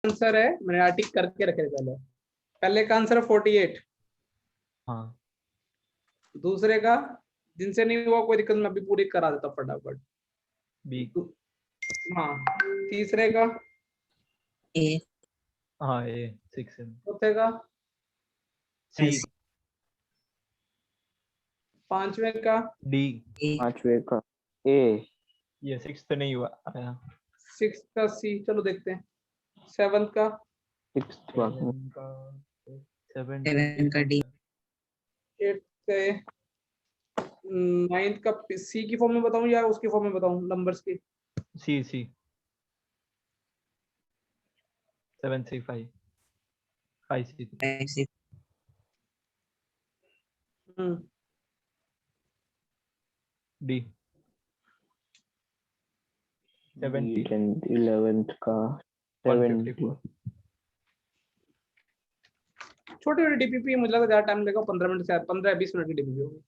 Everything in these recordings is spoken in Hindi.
आंसर है, मैंने आर्टिक करके रखे पहले। पहले का आंसर है 48। हाँ दूसरे का, जिनसे नहीं हुआ कोई दिक्कत, मैं अभी पूरी करा देता फटाफट। बी। हाँ, तीसरे का, ए, हाँ ए 6 है। चौथे का, सी। पांचवे का, डी। ए, पांचवे का ए, ये 6 तो नहीं हुआ आया। सिक्स का सी, चलो देखते हैं। सेवंथ का, सिक्स्थ का 7 7 का डी, एट का, नाइन्थ का सी की फॉर्म में बताऊं या उसकी फॉर्म में बताऊं, नंबर्स की? सी सी 7 C 5 5 C 6, डी 70 11th का 70। 154 छोटे छोटे डीपीपी, मुझे लगा ज्यादा टाइम लगेगा, 15 मिनट से 15-20 मिनट की डीपीपी होगी।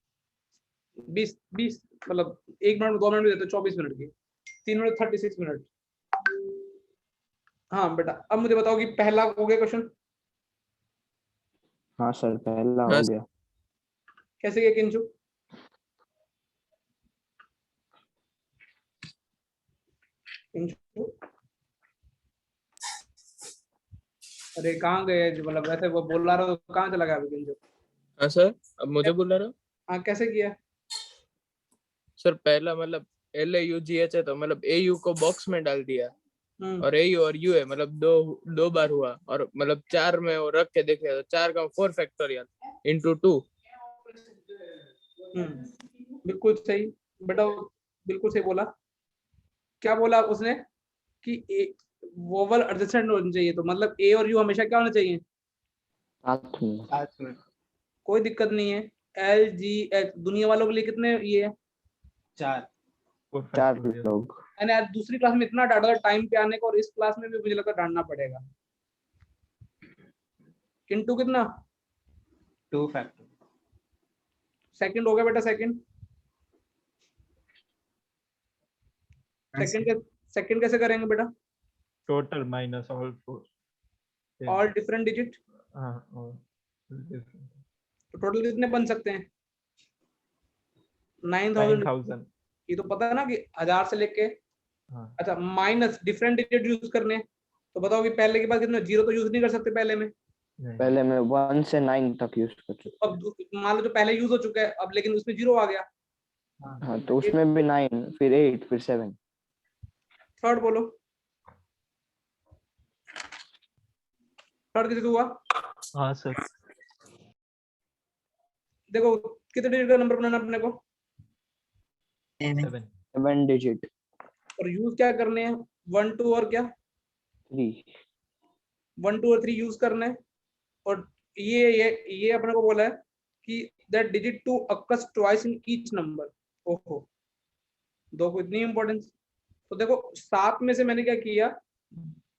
20 मतलब 1 मिनट 2 मिनट भी देते, 24 मिनट की, 3 मिनट 36 मिनट। हाँ बेटा, अब मुझे बताओ कि पहला हो गया क्वेश्चन हाँ सर, पहला हो गया। कैसे किया किंचु? किंचु, अरे कहाँ गए? मतलब वैसे वो बोल रहा था तो कहाँ चला गया अभी किंचु? हाँ सर, अब मुझे बोल रहा। हाँ, कैसे किया? सर पहला मतलब LAUGH है, तो मतलब AU को बॉक्स में डाल दिया, और AU और U है, मतलब दो बार हुआ, और मतलब 4 में वो रख के देख लिया, तो 4 का 4 फैक्टोरियल इंटू 2। बिल्कुल सही बेटा, बिल्कुल सही बोला। क्या बोला उसने कि वोवल एडजेसेंट होनी चाहिए, तो मतलब ए और यू हमेशा क्या होना चाहिए? साथ में। कोई दिक्कत नहीं है। LGH दुनिया वालों के लिए कितने ये है? 4 factorial। लोग। मैंने आज दूसरी क्लास में इतना डांटा टाइम पे आने का, और इस क्लास में भी मुझे लगता है डांटना पड़ेगा। किंटू कितना? 2 फैक्टर। सेकंड हो गया बेटा, सेकंड सेकंड कैसे करेंगे बेटा? Total minus all 4। All different digit, हाँ और different। तो टोटल कितने बन सकते हैं? 9000। 9000। ये तो पता है ना कि 1000 से लेके, हाँ अच्छा माइनस डिफरेंट डिजिट यूज करने हैं। तो बताओ कि पहले के बाद कितना, जीरो तो यूज नहीं कर सकते पहले में। नहीं। पहले मैं 1 से 9 तक यूज कर सकता। अब मान लो जो पहले यूज हो चुका है अब, लेकिन उसमें जीरो आ गया। हाँ, तो उसमें भी 9, फिर 8, फिर 7। थर्ड बोलो, थर्ड किसी को हुआ? हाँ सर। देखो कितने डिजिट का नंबर बनाना अपने को, 7 7 डिजिट। और यूज क्या करने हैं? 1 2 और क्या? 3। 1 2 और 3 यूज करने हैं। और ये अपने को बोला है कि that digit two occurs twice in each number. ओहो, दो को इतनी इंपॉर्टेंस। तो देखो 7 में से मैंने क्या किया,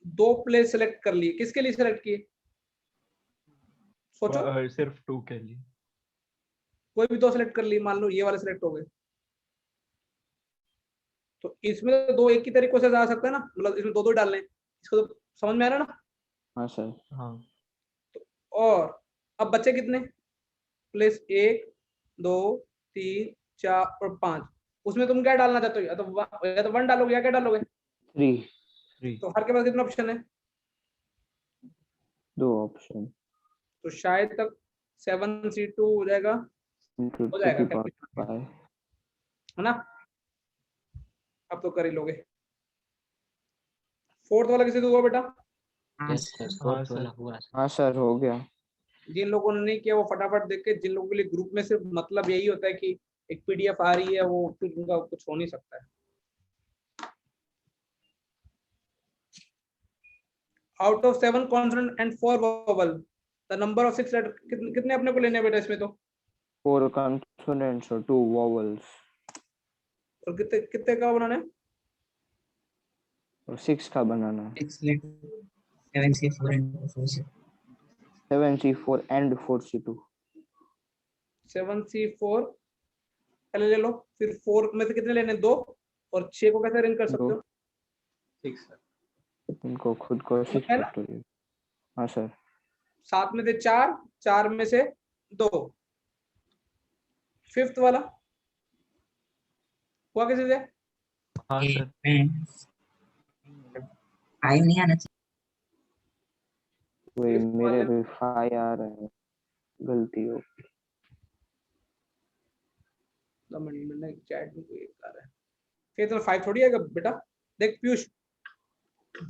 2 प्लेस सेलेक्ट कर लिए। किसके लिए सेलेक्ट किए? सोचो, सिर्फ 2 के लिए। कोई भी 2 सेलेक्ट कर लिए, मान लो ये वाले सेलेक्ट हो गए, तो इसमें तो 2 एक ही तरीके से जा सकता है ना, मतलब इसमें 2 डालने हैं। इसको तो समझ में आ रहा है ना? हाँ सर। हाँ और अब बचे कितने? प्लेस 1 2 3 4 और 5। उसमें तुम क्या डालना चाहते हो? या तो 1 डालोगे या क्या डालोगे? 3। 3। तो हर के पास कितना ऑप्शन है? 2 ऑप्शन। तो शायद तक 7C2 हो जाएगा, हो जाएगा क्या? 5। है ना? अब तो कर ही लोगे। फोर्थ वाला किसे हुआ बेटा? हाँ सर। हाँ सर, हो गया। जिन लोगों ने नहीं किया वो फटाफट देख के, जिन लोगों के लिए ग्रुप में सिर्फ मतलब यही होता है कि एक PDF आ रही है, वो फिर उनका कुछ हो नहीं सकता है। Out of 7 consonant and 4 vowel, the number of 6 letter, कितने अपने को लेने हैं बेटा इसमें? तो 4 consonants और 2 vowels। और कितने कितने का बनाना है? और 6 का बनाना है। 7C4 and 4C। 7C4 and 4C2। 7C4 पहले ले लो, फिर 4 में से कितने लेने? 2, और 6 को कैसे अरेंज कर सकते हो? 6 इनको खुद को सिक्स है ना? फैक्टोरियल। हाँ सर। 7 में से 4, 4 में से 2, फिफ्थ वाला हुआ कैसे से? हाँ सर 5 नहीं आना चाहिए। वही Fifth मेरे वाले भी 5 आ रहे हैं, गलती हो। मैंने चैट में कोई आ रहा है, फिर तो 5 थोड़ी आएगा बेटा। देख पीयूष,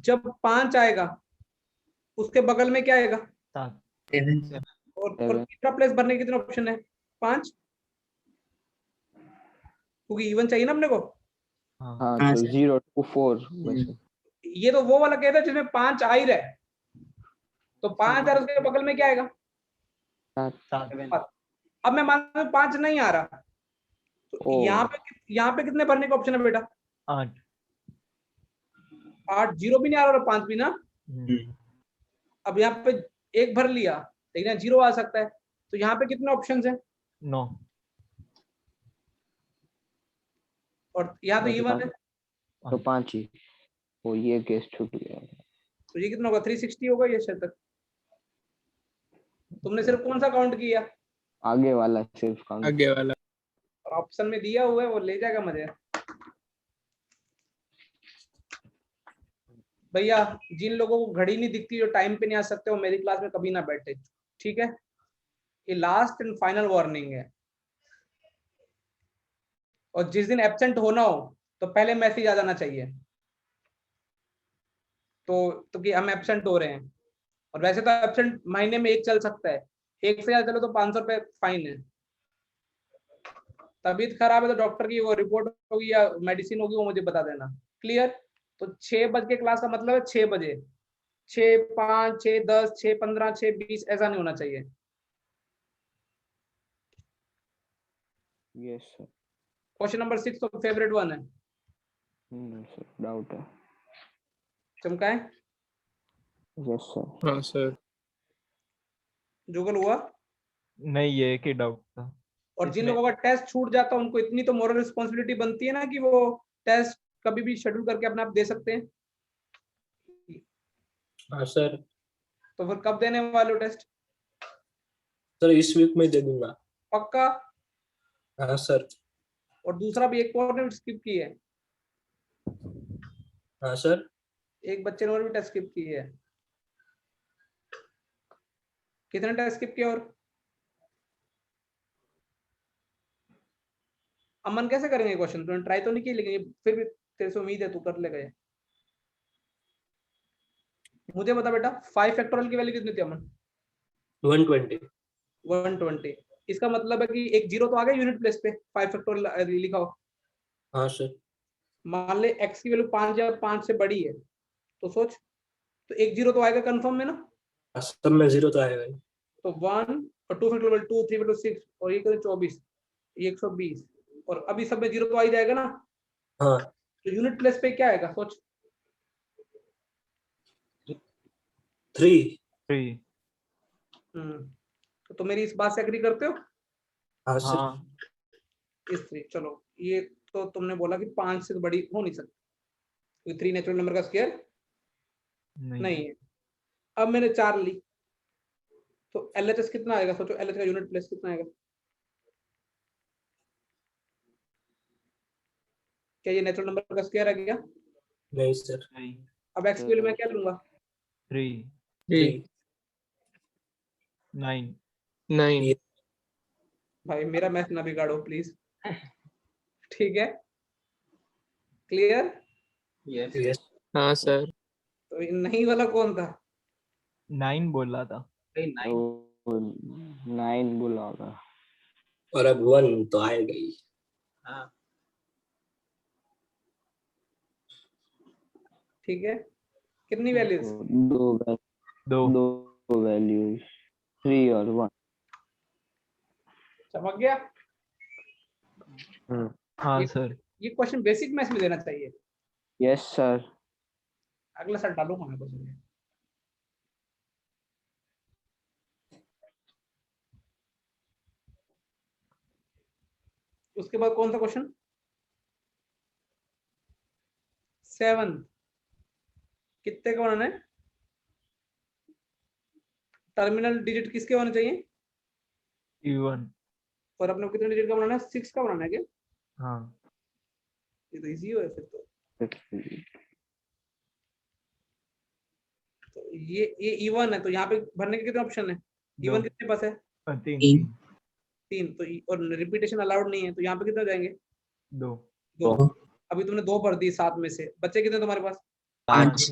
जब 5 आएगा उसके बगल में क्या आएगा? 7 7 और Seven. कितना प्लेस भरने के कितने ऑप्शन है? 5, क्योंकि इवन चाहिए ना अपने को। हाँ हाँ हाँ तो सर। 0 to 4 वैसे। ये तो वो वाला कहता है जिसमें 5 आ ही रहा है, तो 5 और उसके बगल में क्या आएगा? 7 अब मैं मान लो 5 नहीं आ रहा, तो ओ। यहाँ पे कितने भरने का ऑप्शन है बेटा? 8 8, 0 भी नहीं आ रहा और 5 भी ना। अब यहाँ पे एक भर लिया, लेकिन यहाँ 0 आ सकता है, तो यहाँ पे कितने ऑप्शन है? 9 और यहाँ तो इवन है, तो 5 ही। वो ये केस छूट गया। तो ये कितना होगा? 360 होगा ये शायद तक। तुमने सिर्फ कौन सा काउंट किया? आगे वाला सिर्फ काउंट। आगे वाला। और ऑप्शन में दिया हुआ है, वो ले जाएगा मजे। भैया जिन लोगों को घड़ी नहीं दिखती, जो टाइम पे नहीं आ सकते, वो मेरी क्लास में कभी ना बैठे, ठीक है? ये लास्ट एंड फाइनल वार्निंग है। और जिस दिन एब्सेंट होना हो तो पहले मैसेज आ जाना चाहिए, तो कि हम एब्सेंट हो रहे हैं। और वैसे तो एब्सेंट महीने में एक चल सकता है, एक से ज्यादा चलो तो 500 रुपए फाइन है। तबीयत खराब है तो डॉक्टर की वो रिपोर्ट होगी या मेडिसिन होगी, वो मुझे बता देना। क्लियर? तो 6 बज के क्लास का मतलब है 6 बजे, 6, 5, 6, 10, 6, 15, 6, 20, ऐसा नहीं होना चाहिए। Yes sir. क्वेश्चन नंबर 6 तो फेवरेट वन है। सर डाउट है। चमकाए? Yes sir. हाँ सर। जुगल हुआ? नहीं, ये एक ही डाउट था और जिन इसमें। लोगों का टेस्ट छूट जाता है उनको इतनी तो मोरल रिस्पॉन्सिबिलिटी बनती है ना कि वो टेस्ट कभी भी शेड्यूल करके अपने आप दे सकते हैं। हाँ सर। तो फिर कब देने वाले हो टेस्ट? सर इस वीक में दे दूंगा। पक्का? हाँ सर। और दूसरा भी एक और ने स्किप की है, हाँ सर। एक बच्चे ने और भी टेस्ट स्किप की है। कितने टेस्ट स्किप किए? और अमन कैसे करेंगे क्वेश्चन? तूने ट्राई तो नहीं की, लेकिन ये फिर भी तेरे से उम्मीद है तू कर लेगा ये। मुझे बता बेटा, 5 फैक्टोरियल की वैल्यू कितनी थी अमन? 120। 120। इसका मतलब है कि एक जीरो तो आ गया यूनिट प्लेस पे 5 फैक्टोरियल लिखा हो। हाँ सर। मान ले x की वैल्यू 5 या 5 से बड़ी है, तो सोच, तो एक जीरो तो आएगा कंफर्म में ना। हाँ, सब में 0 तो आएगा ही। तो 1 और 2 फैक्टोरियल 2, 3 फैक्टोरियल 6 और ये कितने 24, ये 120, और अभी सब में जीरो तो आ ही जाएगा ना। हाँ। तो यूनिट प्लेस पे क्या आएगा सोच? 3। 3 तो मेरी इस बात से एग्री करते हो? हाँ सर। हाँ इस 3, चलो ये तो तुमने बोला कि 5 से तो बड़ी हो नहीं सकती, क्योंकि 3 नेचुरल नंबर का स्क्वायर नहीं है। अब मैंने 4 ली, तो LHS कितना आएगा सोचो? LHS का यूनिट प्लेस कितना आएगा? क्या ये नेचुरल नंबर का स्क्वायर है क्या? नहीं सर। नहीं अब x की वैल्यू मैं क्या लूंगा? 3 3। 9 9। भाई मेरा मैथ ना बिगाड़ो प्लीज, ठीक है? क्लियर? यस। हाँ सर। तो ये नहीं वाला कौन था? 9 बोला था। तो 9 बोला होगा। और अब 1 तो आएगा ही। ठीक है, कितनी वैल्यूज? तो दो दो वैल्यूज 3 और 1। चमक गया? हाँ ये सर। ये क्वेश्चन बेसिक मैथ्स में देना चाहिए। Yes sir. अगला साल डालूंगा मैं क्वेश्चन। उसके बाद कौन सा क्वेश्चन? 7। कितने का बनाना है? टर्मिनल डिजिट किसके होने चाहिए? E1। और अपने को कितने डिजिट का बनाना है? 6 का बनाना है क्या? हाँ ये तो इजी है फिर तो। तो ये E1 है, तो यहाँ पे भरने के कितने ऑप्शन है? दो। E1 कितने पास है? 3 तीन। 3। तो और रिपीटेशन अलाउड नहीं है, तो यहाँ पे कितने हो जाएंगे? 2 2। दो। अभी तुमने 2 भर दी 7 में से, बच्चे कितने तुम्हारे पास? 5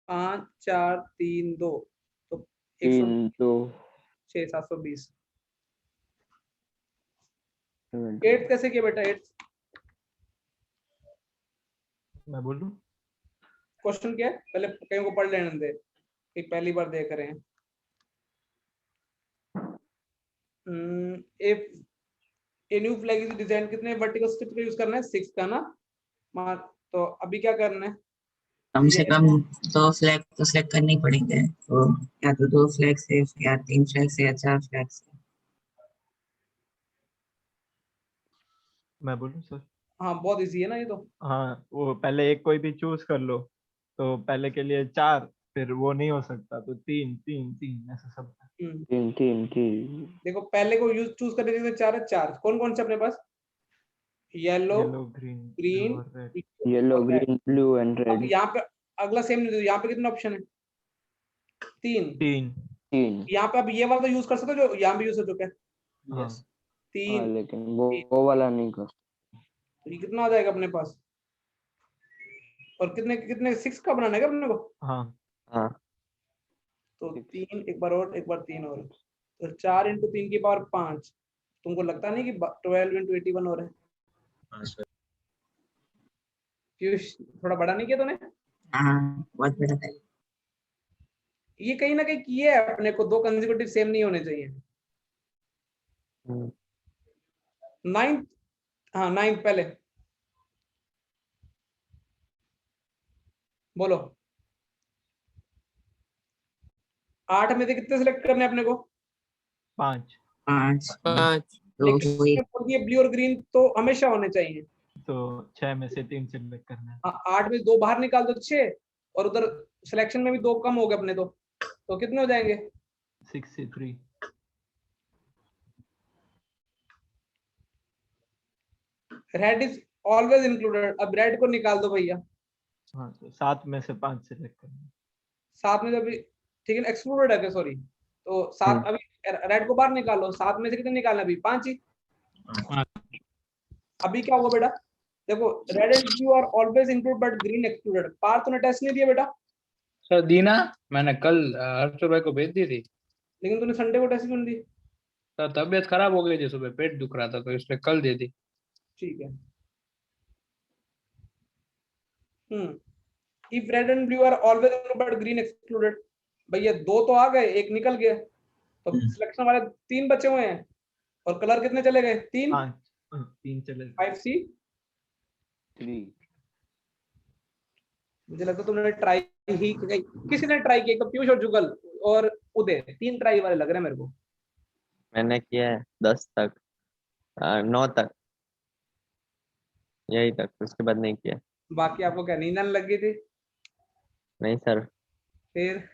5 4 3 2, तो 3 2 106 720। 8 कैसे किया बेटा? 8 मैं बोलूं? क्वेश्चन क्या है? पहले कहीं को पढ़ लेने दे, कि पहली बार देख रहे हैं। If a new flag is design, कितने वर्टिकल स्ट्रिप का यूज करना है? 6 का ना। तो अभी क्या करना है? कम से कम 2 फ्लैग तो सिलेक्ट करने ही पड़ेंगे, तो या तो 2 फ्लैग से या 3 फ्लैग से या 4 फ्लैग से। मैं बोलूं सर? हाँ बहुत इजी है ना ये तो। हाँ, वो पहले एक कोई भी चूज कर लो, तो पहले के लिए 4, फिर वो नहीं हो सकता तो 3 3 3 ऐसा सब। 3 3 3 देखो पहले को यूज चूज करने के लिए 4 है। 4 कौन कौन से अपने पास? येलो, येलो, ग्रीन, ग्रीन और रेड। येलो और red। ग्रीन ब्लू एंड अब रेड। यहाँ पे अगला सेम नहीं, यहाँ पे कितने ऑप्शन है? 3। 3। 3। यहाँ पे अब ये वाला तो यूज कर सकते हो जो यहाँ भी यूज हो चुका है। हाँ 3। लेकिन वो वाला नहीं कर। तो ये कितना आ जाएगा अपने पास? और कितने कितने 6 का बनाना है क्या अपने को? हाँ हाँ तो 3 एक बार और, एक बार 3 और, तो 4 × 3 की पावर 5। तुमको लगता नहीं कि 12 × 81 हो रहा है? हाँ सर। पीयूष थोड़ा बड़ा नहीं किया तूने? हाँ बहुत बड़ा है। ये कहीं ना कहीं किए है अपने को, 2 कंसेक्यूटिव सेम नहीं होने चाहिए। 9th, हाँ 9th पहले बोलो। 8 में से कितने सिलेक्ट करने अपने को? 5, 5 5 तो लेकिन वही ये ब्लू और ग्रीन तो हमेशा होने चाहिए। तो 6 में से 3 सिलेक्ट करना है। 8 में 2 बाहर निकाल दो 6, और उधर सिलेक्शन में भी 2 कम हो गए अपने, तो कितने हो जाएंगे? 63। Red is always included. अब रेड को निकाल दो भैया। हाँ, तो 7 में से 5 सिलेक्ट करना है। 7 में से अभी ठीक है, एक्सक्लूडेड है क्या? सॉरी, तो 7 अभी रेड को बाहर निकालो। 7 में से कितने निकालना? अभी 5 ही। अभी क्या होगा बेटा? देखो, red and blue are always include but green excluded. पार तूने टेस्ट नहीं दिया बेटा? सर दीना, मैंने कल हर्षल भाई को भेज दी थी। लेकिन तूने संडे को टेस्ट क्यों नहीं दी? सर तबीयत खराब हो गई थी, सुबह पेट दुख रहा था तो इसलिए कल दे दी। ठीक है। If red and blue are always include but green excluded, भैया 2 तो आ गए, 1 निकल गया, तो सिलेक्शन वाले 3 बचे हुए हैं, और कलर कितने चले गए? 3। 3 चले। 5C। 3। मुझे लगता है तुमने ट्राई ही, किसी ने ट्राई किया? तो पीयूष और जुगल और उदय 3 ट्राई वाले लग रहे हैं मेरे को। मैंने किया है 10 तक, 9 तक, यही तक, उसके बाद नहीं किया। बाकी आपको क्या नींद आने लग गई थी? नहीं सर। फिर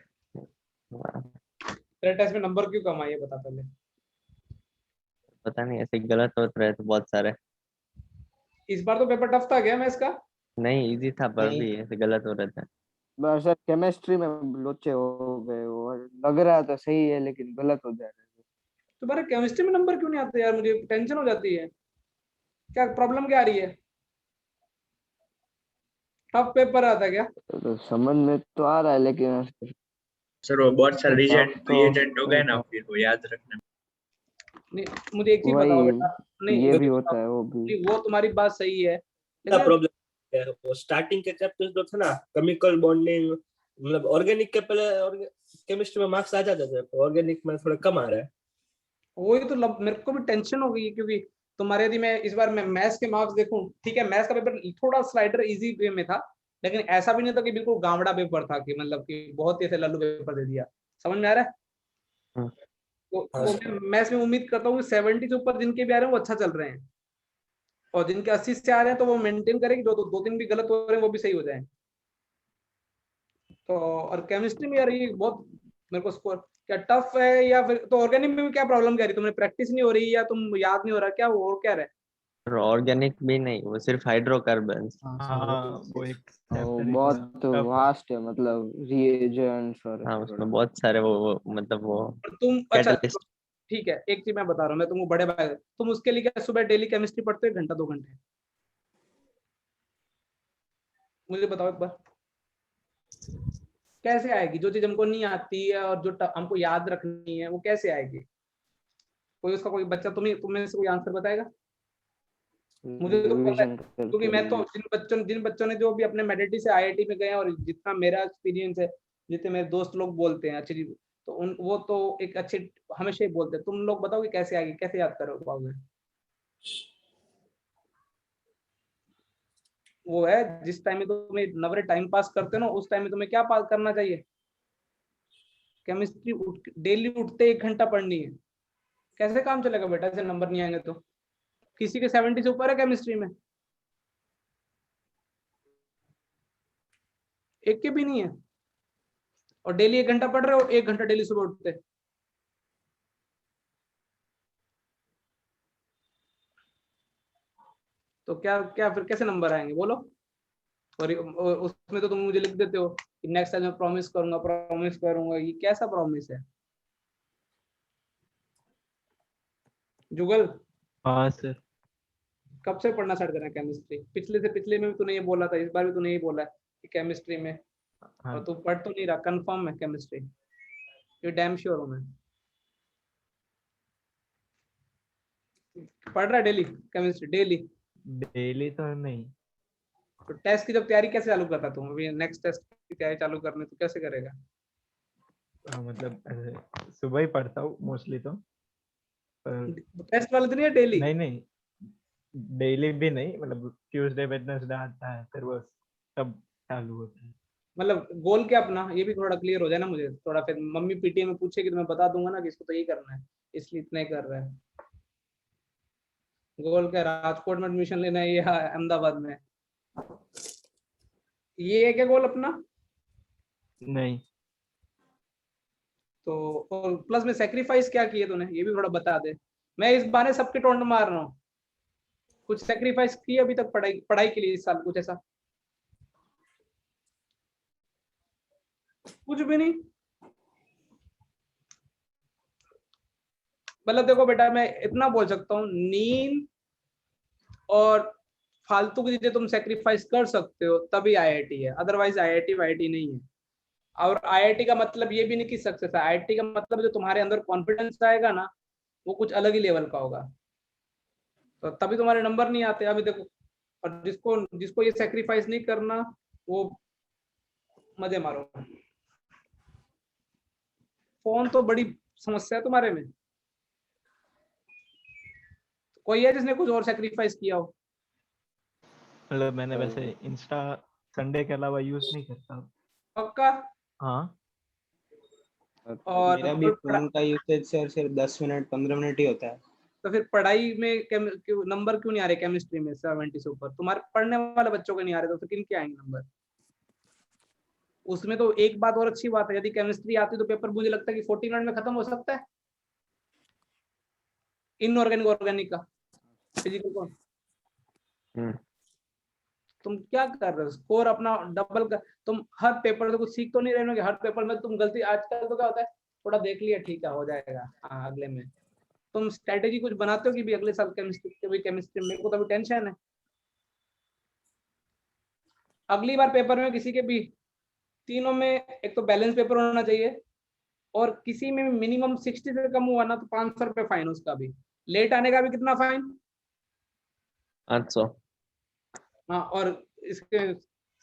तेरे टेस्ट में नंबर क्यों कम आए ये बता पहले। पता नहीं, ऐसे गलत होते रहे तो बहुत सारे। इस बार तो पेपर टफ था क्या मैं इसका? नहीं, इजी था पर नहीं। भी ऐसे गलत हो रहे थे। बस सर केमिस्ट्री में लोचे हो गए, और लग रहा था सही है लेकिन गलत हो जा रहा है। तुम्हारे केमिस्ट्री में नंबर क्यों नहीं आते यार? मुझे टेंशन हो जाती है। क्या प्रॉब्लम क्या आ रही है? टफ पेपर आता है क्या? तो समझ में तो आ रहा है लेकिन सर वो बहुत सारे तो रिएजेंट हो गए ना, फिर वो याद रखना। नहीं, मुझे एक चीज बताओ बेटा। नहीं, ये एक भी चीज होता बताओ। है वो भी। नहीं, वो तुम्हारी बात सही है, क्या लेकिन प्रॉब्लम है? वो स्टार्टिंग के चैप्टर्स जो थे ना, केमिकल बॉन्डिंग, मतलब ऑर्गेनिक के पहले केमिस्ट्री में मार्क्स आ जाते थे, तो ऑर्गेनिक में थोड़ा कम आ रहा है। वही तो मेरे को भी टेंशन हो गई है, क्योंकि तुम्हारे यदि मैं इस बार मैं मैथ्स के मार्क्स देखूं, ठीक है मैथ्स का पेपर थोड़ा स्लाइडर इजी वे में था, लेकिन ऐसा भी नहीं था कि बिल्कुल गावड़ा पेपर था, कि मतलब कि बहुत ही ऐसे लल्लू पेपर दे दिया। समझ में आ रहा है? तो मैं मैथ्स में उम्मीद करता हूँ कि 70 से ऊपर जिनके भी आ रहे हैं वो अच्छा चल रहे हैं, और जिनके 80 से आ रहे हैं तो वो मेंटेन करें कि जो 2-3 भी गलत हो रहे हैं वो भी सही हो जाए। तो और केमिस्ट्री में यार ये बहुत मेरे को स्कोर क्या टफ है, या फिर तो ऑर्गेनिक में भी क्या प्रॉब्लम कह रही, तुमने प्रैक्टिस नहीं हो रही या तुम याद नहीं हो रहा, क्या वो और क्या रहा है? और ऑर्गेनिक भी नहीं, वो सिर्फ हाइड्रोकार्बन्स। हाँ वो एक वो चैप्टर ही बहुत थोड़ा tough है। वास्ट है, मतलब रिएजेंट्स और हाँ उसमें बहुत सारे वो मतलब वो और तुम अच्छा कैटलिस्ट। ठीक है, एक चीज मैं बता रहा हूँ, मैं तुमको बड़े भाई, तुम उसके लिए क्या सुबह डेली केमिस्ट्री पढ़ते हो 1 घंटा 2 घंटे? मुझे बताओ एक बार, कैसे आएगी जो चीज हमको नहीं आती है और जो हमको याद रखनी है वो कैसे आएगी? कोई उसका कोई बच्चा तुम्हें से कोई आंसर बताएगा? मुझे तो पता है, रिवीजन क्योंकि मैं तो जिन बच्चों ने जो भी अपने मेडिटी से आईआईटी में गए हैं, और जितना मेरा एक्सपीरियंस है, जितने मेरे दोस्त लोग बोलते हैं अच्छी, तो उन वो तो एक अच्छे हमेशा ही बोलते हैं। तुम लोग बताओ कि कैसे आएगी, कैसे याद करो पाओगे? वो है जिस टाइम में तुम्हें नवरे टाइम पास करते हो ना, उस टाइम में तुम्हें क्या पास करना चाहिए? केमिस्ट्री डेली उठते 1 घंटा पढ़नी है। कैसे काम चलेगा बेटा, ऐसे नंबर नहीं आएंगे तो? किसी के 70 से ऊपर है केमिस्ट्री में? एक के भी नहीं है, और डेली 1 घंटा पढ़ रहे हो, 1 घंटा डेली सुबह उठते। तो क्या क्या फिर कैसे नंबर आएंगे बोलो? और उसमें तो तुम मुझे लिख देते हो कि नेक्स्ट टाइम मैं प्रॉमिस करूंगा, ये कैसा प्रॉमिस है जुगल? हाँ सर। कब से पढ़ना स्टार्ट करना केमिस्ट्री? पिछले से पिछले में भी तूने ये बोला था, इस बार भी तूने ये बोला कि केमिस्ट्री में, हाँ और तू पढ़ तो नहीं रहा, कंफर्म है केमिस्ट्री? ये डैम श्योर हूं मैं। पढ़ रहा है डेली केमिस्ट्री डेली? डेली तो नहीं। तो टेस्ट की जब तैयारी कैसे चालू करता तू? अभी नेक्स्ट टेस्ट की तैयारी चालू करने तो कैसे करेगा? मतलब ऐसे सुबह ही पढ़ता हूँ मोस्टली तो, पर टेस्ट वाले दिन या डेली? नहीं नहीं, डेली भी नहीं, मतलब ट्यूसडे वेडनेसडे आता है फिर वो तब चालू होता है। मतलब गोल क्या अपना, ये भी थोड़ा क्लियर हो जाए ना मुझे थोड़ा, फिर मम्मी पीटीए में पूछेगी तो मैं बता दूंगा ना कि इसको तो यही करना है, इसलिए इतना ही कर रहा है। गोल क्या, राजकोट में एडमिशन लेना है या अहमदाबाद में? ये है क्या गोल अपना? नहीं। तो और प्लस में सेक्रीफाइस क्या किए तूने, ये भी थोड़ा बता दे। मैं इस बहाने सबके टोंट मार रहा हूँ। कुछ सेक्रीफाइस की अभी तक पढ़ाई पढ़ाई के लिए इस साल, कुछ ऐसा? कुछ भी नहीं? मतलब देखो बेटा, मैं इतना बोल सकता हूँ, नींद और फालतू की चीजें तुम सेक्रीफाइस कर सकते हो तभी आईआईटी है, अदरवाइज आईआईटी वाईआईटी नहीं है। और आईआईटी का मतलब ये भी नहीं कि सक्सेस है, आईआईटी का मतलब जो तुम्हारे अंदर कॉन्फिडेंस आएगा ना, वो कुछ अलग ही लेवल का होगा, तो तभी तुम्हारे नंबर नहीं आते। अभी देखो, और जिसको जिसको ये सेक्रीफाइस नहीं करना, वो मजे मारो। फोन तो बड़ी समस्या है तुम्हारे में। कोई है जिसने कुछ और सेक्रीफाइस किया हो? मतलब मैंने वैसे इंस्टा संडे के अलावा यूज नहीं करता। पक्का? हाँ। और मेरा भी फोन का यूसेज सर सिर्फ 10 मिनट 15 मिनट ही होता है। तो फिर पढ़ाई में नंबर क्यों नहीं आ रहे केमिस्ट्री में 70 से ऊपर? तुम्हारे पढ़ने वाले बच्चों के नहीं आ रहे, तो फिर किन के आएंगे नंबर? उसमें तो एक बात और अच्छी बात है, यदि केमिस्ट्री आती तो पेपर मुझे लगता है कि 40 मिनट में खत्म हो सकता है, इनऑर्गेनिक ऑर्गेनिक का फिजिकल को। तुम क्या कर रहे हो, स्कोर अपना डबल कर, तुम हर पेपर से कुछ सीख तो नहीं रहे हो कि हर पेपर में तुम गलती, आजकल तो क्या होता है, थोड़ा देख लिया ठीक है हो जाएगा, हाँ अगले में तुम स्ट्रेटेजी कुछ बनाते हो कि भी अगले साल केमिस्ट्री मेरे को तो अभी टेंशन है, अगली बार पेपर में किसी के भी तीनों में एक तो बैलेंस पेपर होना चाहिए, और किसी में मिनिमम 60 से कम हुआ ना तो 500 रुपये फाइन, उसका भी लेट आने का भी कितना फाइन? 800। हाँ, और इसके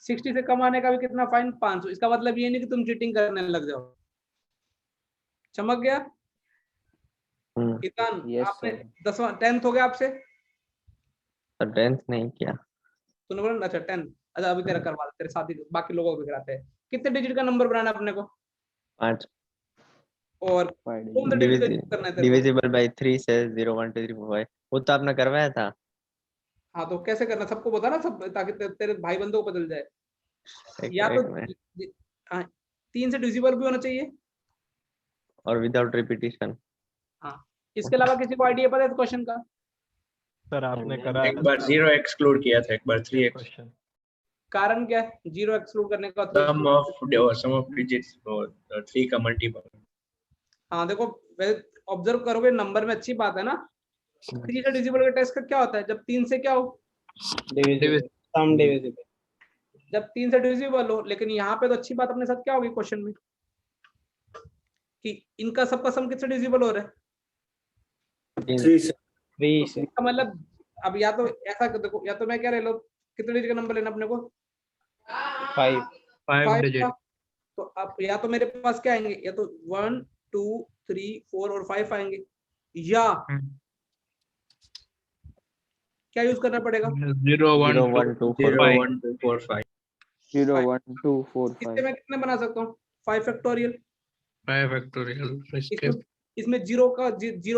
60 से कम आने का भी कितना फाइन? 500। इसका मतलब ये नहीं कि तुम चीटिंग करने लग जाओ। चमक गया? ईतान, आपने 10वां 10th हो गया आपसे? तो 10th नहीं किया। तूने बोला अच्छा 10th, अच्छा अभी तेरा करवा दे, तेरे साथी बाकी लोगों को भी कराते हैं। कितने डिजिट का नंबर बनाना है अपने को? 5। और कौन सा डिजिट का यूज करना है तेरे को? डिविजिबल बाय 3 से 0 1 2 3 4 5 वो तो आपने करवाया था। हाँ तो कैसे करना सबको बता ना, सब ताकि तेरे भाई बंदों को बदल जाए। एक या तो मिनट। 3 से डिविजिबल भी होना चाहिए। और विदाउट रिपीटिशन। इसके अलावा किसी को आइडिया पता है क्वेश्चन का? सर आपने करा एक बार 0 एक्सक्लूड किया था, एक बार 3 क्वेश्चन। कारण क्या है 0 एक्सक्लूड करने का? सम ऑफ डिजिट्स और 3 का मल्टीपल। हाँ देखो, ऑब्जर्व करोगे नंबर में अच्छी बात है ना। 3 से डिविजिबल का टेस्ट का क्या होता है? जब 3 से क्या हो, सम डिविजिबल। जब 3 से डिविजिबल हो। लेकिन यहाँ पे तो अच्छी बात अपने साथ क्या होगी क्वेश्चन में, कि इनका सबका सम किससे डिविजिबल हो रहा है? 3 से। 3 से। इसका मतलब अब या तो ऐसा देखो, या तो मैं क्या ले लो, कितने डिजिट का नंबर लेना अपने को? 5 5 डिजिट। का। तो अब या तो मेरे पास क्या आएंगे, या तो 1 2 3 4 और 5 आएंगे, या क्या यूज करना पड़ेगा? 0 1 0 1 2 4 0 5। 1 2 4 5। 0 1 2 4 इससे 5। मैं कितने बना सकता हूँ? 5 फैक्टोरियल। 5 फैक्टोरियल। इसके इसमें जीरो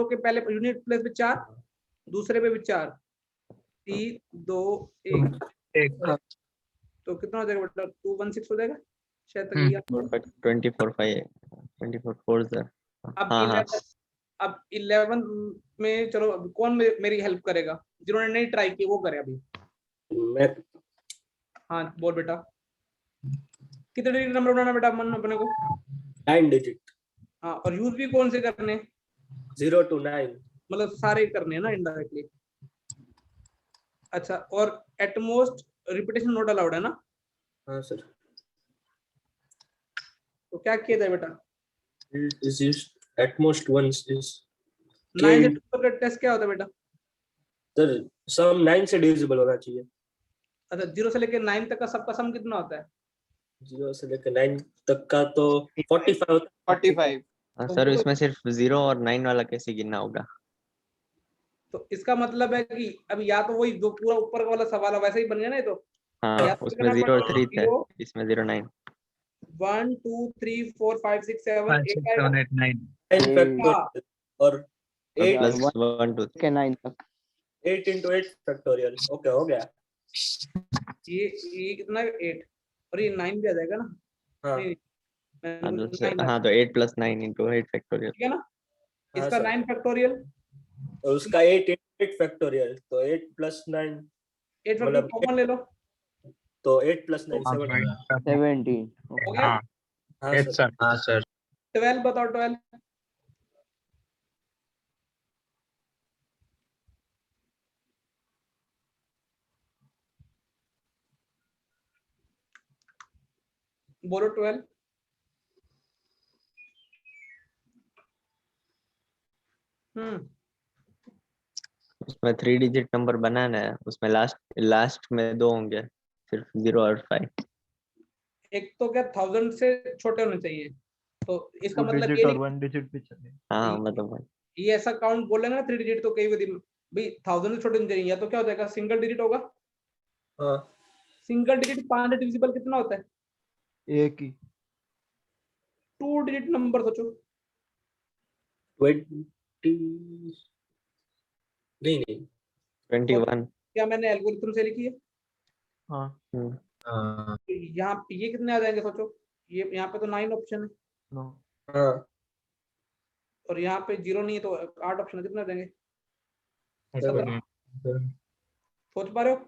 के पहले यूनिट प्लेस पे 4, दूसरे पे भी 4, 3 2 1। एक। तो कितना हो जाएगा बेटा? 216 हो जाएगा शायद तक। 24 5 24 4 सर। अब हाँ हाँ 11 में चलो, अब कौन मेरी हेल्प करेगा? जिन्होंने नहीं ट्राई की वो करे अभी। मैं हाँ बोल बेटा, कितने डिजिट नंबर बनाना बेटा मन अपने को? 9 डिजिट। हाँ, और यूज भी कौन से करने? 0 to 9। मतलब सारे करने हैं ना इनडायरेक्टली। अच्छा, और एटमोस्ट रिपीटेशन नॉट अलाउड है ना? हाँ सर। तो क्या किया जाए बेटा? Is used at most once is 9 से टेस्ट क्या होता है बेटा? सर सम 9 से डिविजिबल होना चाहिए। अच्छा, 0 से लेकर 9 तक का सबका सम कितना होता है? 0 से लेकर 9 तक का तो 45 होता है। 45। हाँ सर, इसमें सिर्फ 0 और 9 वाला कैसे गिनना होगा? तो इसका मतलब है कि अब या तो वही जो पूरा ऊपर वाला सवाल है वैसे ही बन गया ना ये तो। हाँ या तो उसमें 0 और 3 थे, इसमें 0 9। 1 2 3 4 5 6 7 5 8 6 आएगा। 7 8 9। 9 फैक्टोरियल और 8 प्लस 1 2 के 9 तक। 8 into 8 फैक्टोरियल। ओके हो गया। ये कितना है? 8 और ये 9 भी आ जाएगा ना? हाँ नहीं, हाँ तो 8 + 9 into 8 फैक्टोरियल। ठीक है ना? हाँ इसका सर। 9 फैक्टोरियल और उसका 8 into 8 फैक्टोरियल तो 8 + 9 8 फैक्टोरियल मतलब कॉमन ले लो, तो 8 + 9 7। 17। हो गया। हाँ Yes, सर। sir. हाँ सर। 12 बताओ, 12। बोलो 12। उसमें 3 डिजिट नंबर बनाना है, उसमें लास्ट में 2 होंगे, सिर्फ 0 और 5। एक तो क्या 1000 से छोटे होने चाहिए, तो इसका 2 मतलब डिजिट और 1 डिजिट भी चले। हाँ मतलब ये ऐसा काउंट बोलेंगे ना 3 डिजिट, तो कई बार भाई 1000 से छोटे होने चाहिए, या तो क्या हो जाएगा सिंगल डिजिट होगा। हाँ सिंगल डिजिट 5 डिविजिबल कितना होता है? एक ही 2 डिजिट नंबर सोचो। 20 नहीं 21। क्या मैंने एल्गोरिथम से लिखी है? हाँ हाँ यहाँ ये कितने आ जाएंगे सोचो? ये यहाँ पे तो 9 ऑप्शन है, 9 हाँ और यहाँ पे 0 नहीं है, तो 8 ऑप्शन है, कितने आ जाएंगे? 7। सोच पा रहे हो?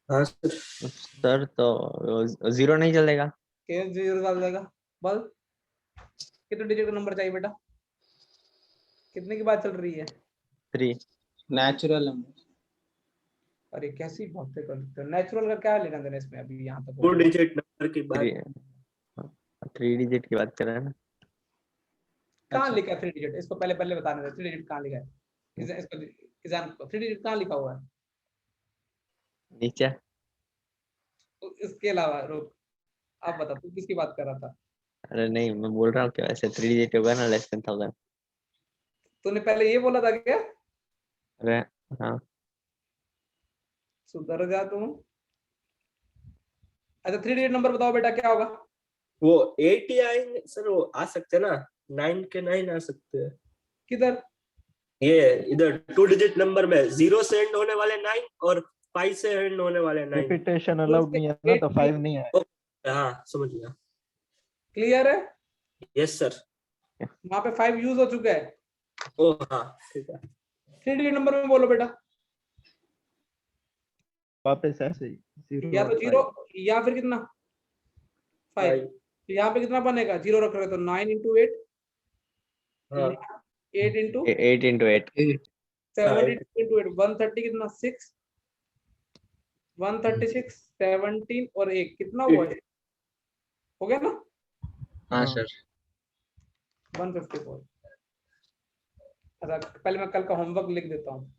हाँ सर। सर तो 0 नहीं चलेगा। क्या 0 डाल जाएगा? बल कितने डिजिट का नंबर चाहिए बेटा? कितने की बात चल रही है? 3। Natural number. अरे कैसी बातें करते हो, नेचुरल का क्या लेना देना इसमें अभी यहाँ तक? 2 डिजिट नंबर की बात। 3 डिजिट की बात कर रहे हैं ना। कहाँ अच्छा। लिखा है 3 डिजिट? इसको पहले बताने दे, 3 डिजिट कहाँ लिखा है? इसको एग्जाम 3 डिजिट कहाँ लिखा हुआ है? नीचे। तो इसके अलावा रुक, आप बता तू किसकी बात कर रहा था? अरे नहीं, मैं बोल रहा हूँ कि वैसे 3 डिजिट होगा ना, लेस देन 1000। तूने पहले ये बोला था क्या? अरे हाँ सुधर जा तुम। अच्छा 3 डिजिट नंबर बताओ बेटा, क्या होगा? वो 8 ही आएंगे सर, वो आ सकते हैं ना, 9 के 9 आ सकते हैं। किधर? ये इधर 2 डिजिट नंबर में 0 से एंड होने वाले 9 और 5 से एंड होने वाले 9। रिपीटेशन अलाउड नहीं है ना, तो 5 नहीं है। हाँ समझ गया। क्लियर है? Yes sir. वहां पे 5 यूज हो चुका है। ओ हाँ ठीक है। 3 डिजिट नंबर में बोलो बेटा, वापस ऐसे ही 0 या और तो 0 5। या फिर कितना 5। Five. तो यहाँ पे कितना बनेगा, 0 रख रहे तो 9 into 8, हाँ 8 into 8 into 8 70 into 8, 130 कितना 6, 136, 17 और 1 कितना हुआ है? हो गया ना हाँ सर। 154। अच्छा पहले मैं कल का होमवर्क लिख देता हूँ।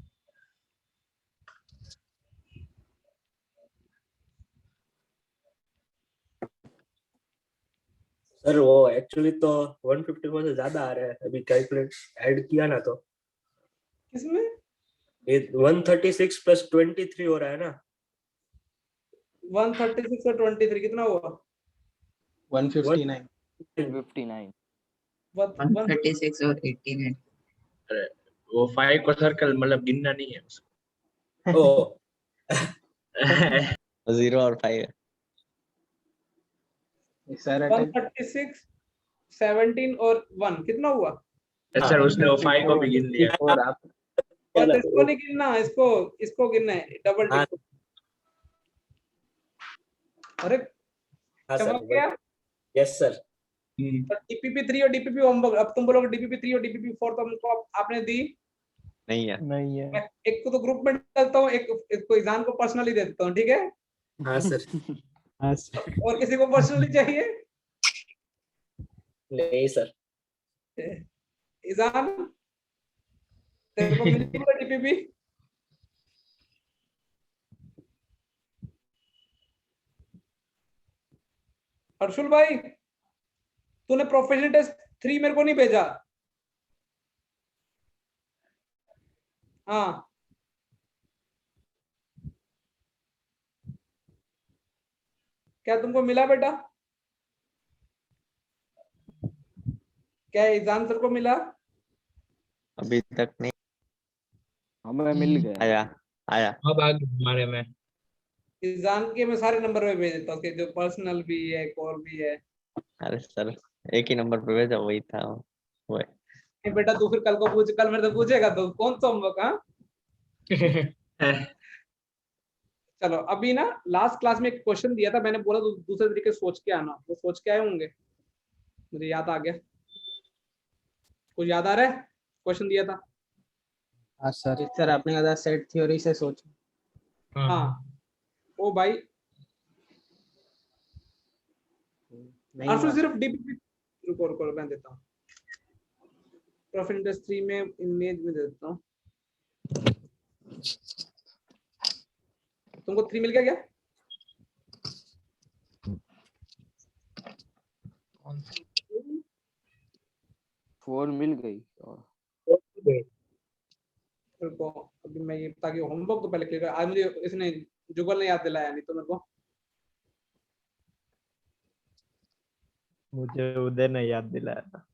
सर वो एक्चुअली तो 154 से ज्यादा आ रहा है, अभी कैलकुलेट ऐड किया ना तो किसमें? ये 136 प्लस 23 हो रहा है ना। 136 और 23 कितना हुआ? 159 59 136 और 89। अरे वो 5 को सर्कल मतलब गिनना नहीं है उसको। ओ 0 और 5 सर अटैक 136, 17 और 1 कितना हुआ? सर उसने वो 5 को भी गिन लिया। 54 आप बस इसको नहीं गिनना, इसको गिनना है डबल हाँ। टिक। अरे हाँ समझ सर। गया? Yes sir. डीपीपी 3 और डीपीपी होमवर्क, अब तुम बोलोगे डीपीपी 3 और डीपीपी 4 तो हमको आपने दी नहीं है। नहीं है। मैं एक को तो ग्रुप में डालता हूँ, एक को एग्जाम को पर्सनली दे देता हूँ, ठीक है? हाँ सर। हाँ सर और किसी को पर्सनली चाहिए? नहीं सर। ईजान तेरे को मिली पूरा डीपीपी? हर्षुल भाई तूने प्रोफेशनल टेस्ट 3 मेरे को नहीं भेजा। हाँ क्या तुमको मिला बेटा? क्या ईजान सर को मिला? अभी तक नहीं हमें मिल गया। आया। आया अब आ गया हमारे में। ईजान के मैं सारे नंबर पे भेज देता हूँ, जो पर्सनल भी है कॉल भी है। अरे सर एक ही नंबर पे भेजा वही था वो है। नहीं बेटा तू फिर कल को पूछ, कल मेरे से पूछेगा तो कौन सा होमवर्क? हाँ चलो अभी ना लास्ट क्लास में एक क्वेश्चन दिया था, मैंने बोला तो दूसरे तरीके से सोच के आना, वो सोच के आए होंगे, मुझे याद आ गया। कुछ याद आ रहा है? क्वेश्चन दिया था। हाँ सर आपने कहा सेट थ्योरी से सोचो। हाँ ओ भाई नहीं आंसर हुआ। सिर्फ डीपीपी, रुको रुको मैं देता हूँ, प्रोफेशनल इंडस्ट्री में इमेज में दे देता हूँ। तुमको 3 मिल गया क्या? फोर मिल गई। रुको अभी मैं ये, ताकि होमवर्क तो पहले क्लियर, आज मुझे इसने जुगल ने याद दिलाया, नहीं तो मेरे को मुझे उदय ने याद दिलाया था।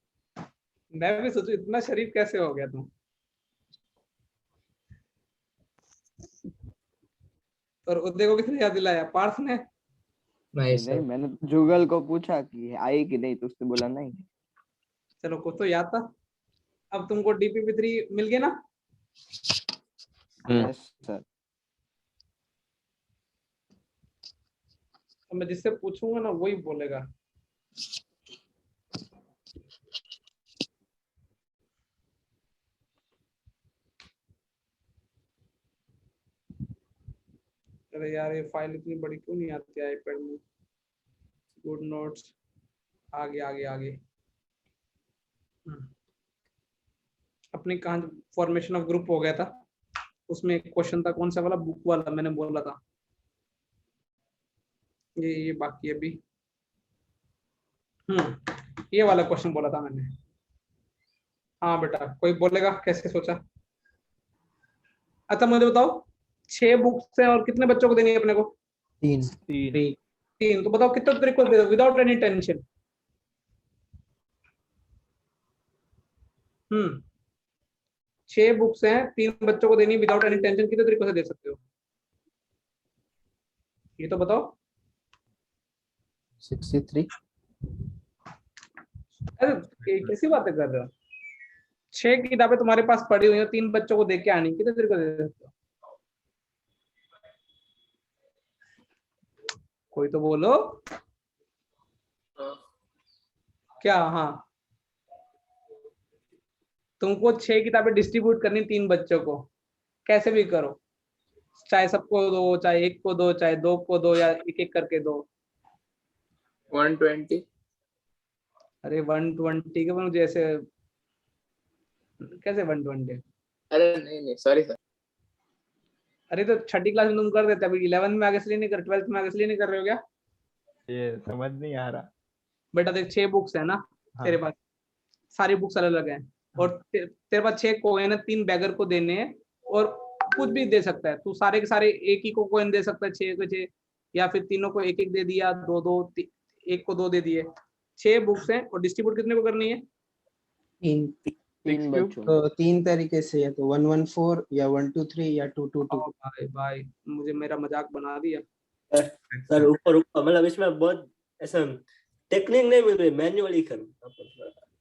मैं भी सोचू इतना शरीफ कैसे हो गया तुम। और उदय को किसने याद दिलाया? पार्थ ने? नहीं नहीं सर। मैंने जुगल को पूछा कि आई कि नहीं तो उसने बोला नहीं। चलो कुछ तो याद था। अब तुमको डीपीपी 3 मिल गया ना? Yes sir. तो मैं जिससे पूछूंगा ना वही बोलेगा। अरे यार ये फाइल इतनी बड़ी क्यों नहीं आती है आईपैड में? गुड नोट्स आगे आगे आगे। अपने कहाँ फॉर्मेशन ऑफ ग्रुप हो गया था, उसमें एक क्वेश्चन था, कौन सा वाला? बुक वाला, मैंने बोला था ये बाकी है अभी। ये वाला क्वेश्चन बोला था मैंने। हाँ बेटा कोई बोलेगा कैसे सोचा? अच्छा मुझे बताओ 6 बुक्स हैं और कितने बच्चों को देनी है अपने को? 3 3। तो बताओ कितने तरीकों से दे दो विदाउट एनी टेंशन? 6 बुक्स हैं, 3 बच्चों को देनी विदाउट एनी टेंशन, कितने तरीकों से दे सकते हो ये तो बताओ? 63 अरे कैसी बातें कर रहे हो? 6 किताबें तुम्हारे पास पड़ी हुई हैं, 3 बच्चों को दे के आनी, कितने देर को दे सकते हो? कोई तो बोलो क्या? हाँ, तुमको 6 किताबें डिस्ट्रीब्यूट करनी 3 बच्चों को, कैसे भी करो, चाहे सबको दो, चाहे एक को दो, चाहे 2 को दो, या एक एक करके दो। 120। अरे 120 के मुझे ऐसे कैसे 120? अरे नहीं सॉरी सर। अरे तो छठी क्लास में तुम कर देते, अभी 11th में आगे इसलिए नहीं कर, 12th में आगे इसलिए नहीं कर रहे हो क्या? ये समझ नहीं आ रहा। बेटा देख 6 बुक्स है ना, हाँ। तेरे पास सारी बुक्स अलग अलग हैं, और तेरे पास 6 कोइन है, 3 बैगर को देने हैं, और कुछ भी दे सकता है तू, सारे के सारे एक ही को कोइन दे सकता है, 6 को 6, या फिर तीनों को एक एक दे दिया, 2 2, एक को 2 दे दिए। 6 बुक्स हैं, और डिस्ट्रीब्यूट कितने को करनी है? 3 बच्चों तो 3 तरीके से, या तो 114 या 123 या 222। भाई भाई मुझे मेरा मजाक बना दिया। सर ऊपर ऊपर मतलब इसमें बहुत ऐसा टेक्निक नहीं मिल रही, मैन्युअली करना।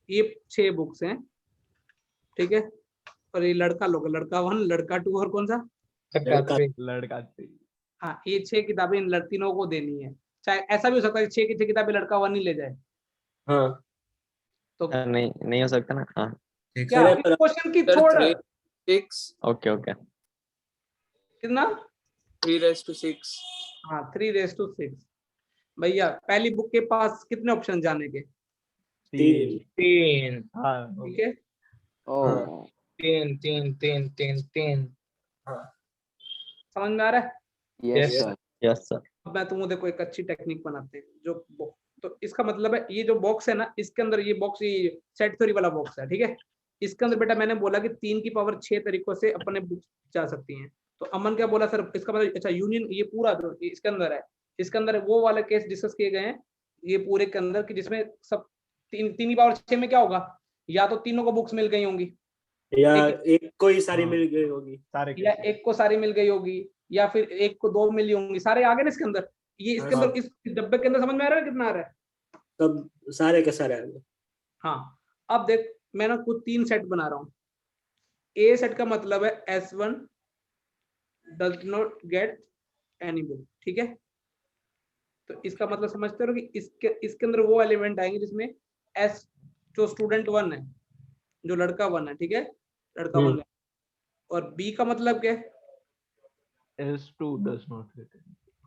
ये 6 बुक्स हैं, ठीक है, और ये लड़का लोग, लड़का 1, लड़का 2, और कौन सा? लड़का 3। हाँ, ये 6 किताबें इन लड़कियों को देनी है। चाहे ऐसा भी हो सकता है 6 की 6 किताबें लड़का 1 ही ले जाए। हाँ तो नहीं हो सकता ना। हाँ क्या इस क्वेश्चन की छोड़? 6 ओके ओके। कितना? 3:6। हाँ 3:6। भैया पहली बुक के पास कितने ऑप्शन जाने के? 3। हाँ ठीक है, ओ 3। समझ में आ रहा है? Yes sir. Yes sir. अब मैं तुमको देखो एक अच्छी टेक्निक बनाते हैं, जो तो इसका मतलब है ये जो बॉक्स है ना, इसके अंदर ये बॉक्स, ये सेट थ्योरी वाला बॉक्स है, ठीक है। इसके अंदर बेटा मैंने बोला कि 3 की पावर 6 तरीकों से अपने बुक्स जा सकती हैं। तो अमन क्या बोला सर, इसका मतलब अच्छा यूनियन, ये पूरा जो इसके अंदर है, इसके अंदर वो वाले केस डिस्कस किए गए हैं ये पूरे के अंदर, कि जिसमें सब 3 की पावर 6 में क्या होगा, या तो तीनों को बुक्स मिल गई होंगी, या एक को ही सारी मिल गई होगी, सारे या एक को सारी मिल गई होगी, या फिर एक को 2 मिली होंगी, सारे आ गए ना इसके अंदर। ये इसके अंदर इस डब्बे के अंदर समझ में आ रहा है कितना आ रहा है? तब सारे के सारे आ गए। हाँ, अब देख मैं ना कुछ 3 सेट बना रहा हूँ। ए सेट का मतलब है S1 does not get any book, ठीक है। तो इसका मतलब समझते हो कि इसके अंदर वो एलिमेंट आएंगे जिसमें एस, जो स्टूडेंट 1 है, जो लड़का 1 है, ठीक है, लड़का 1 है। और बी का मतलब क्या है? S2 does not get।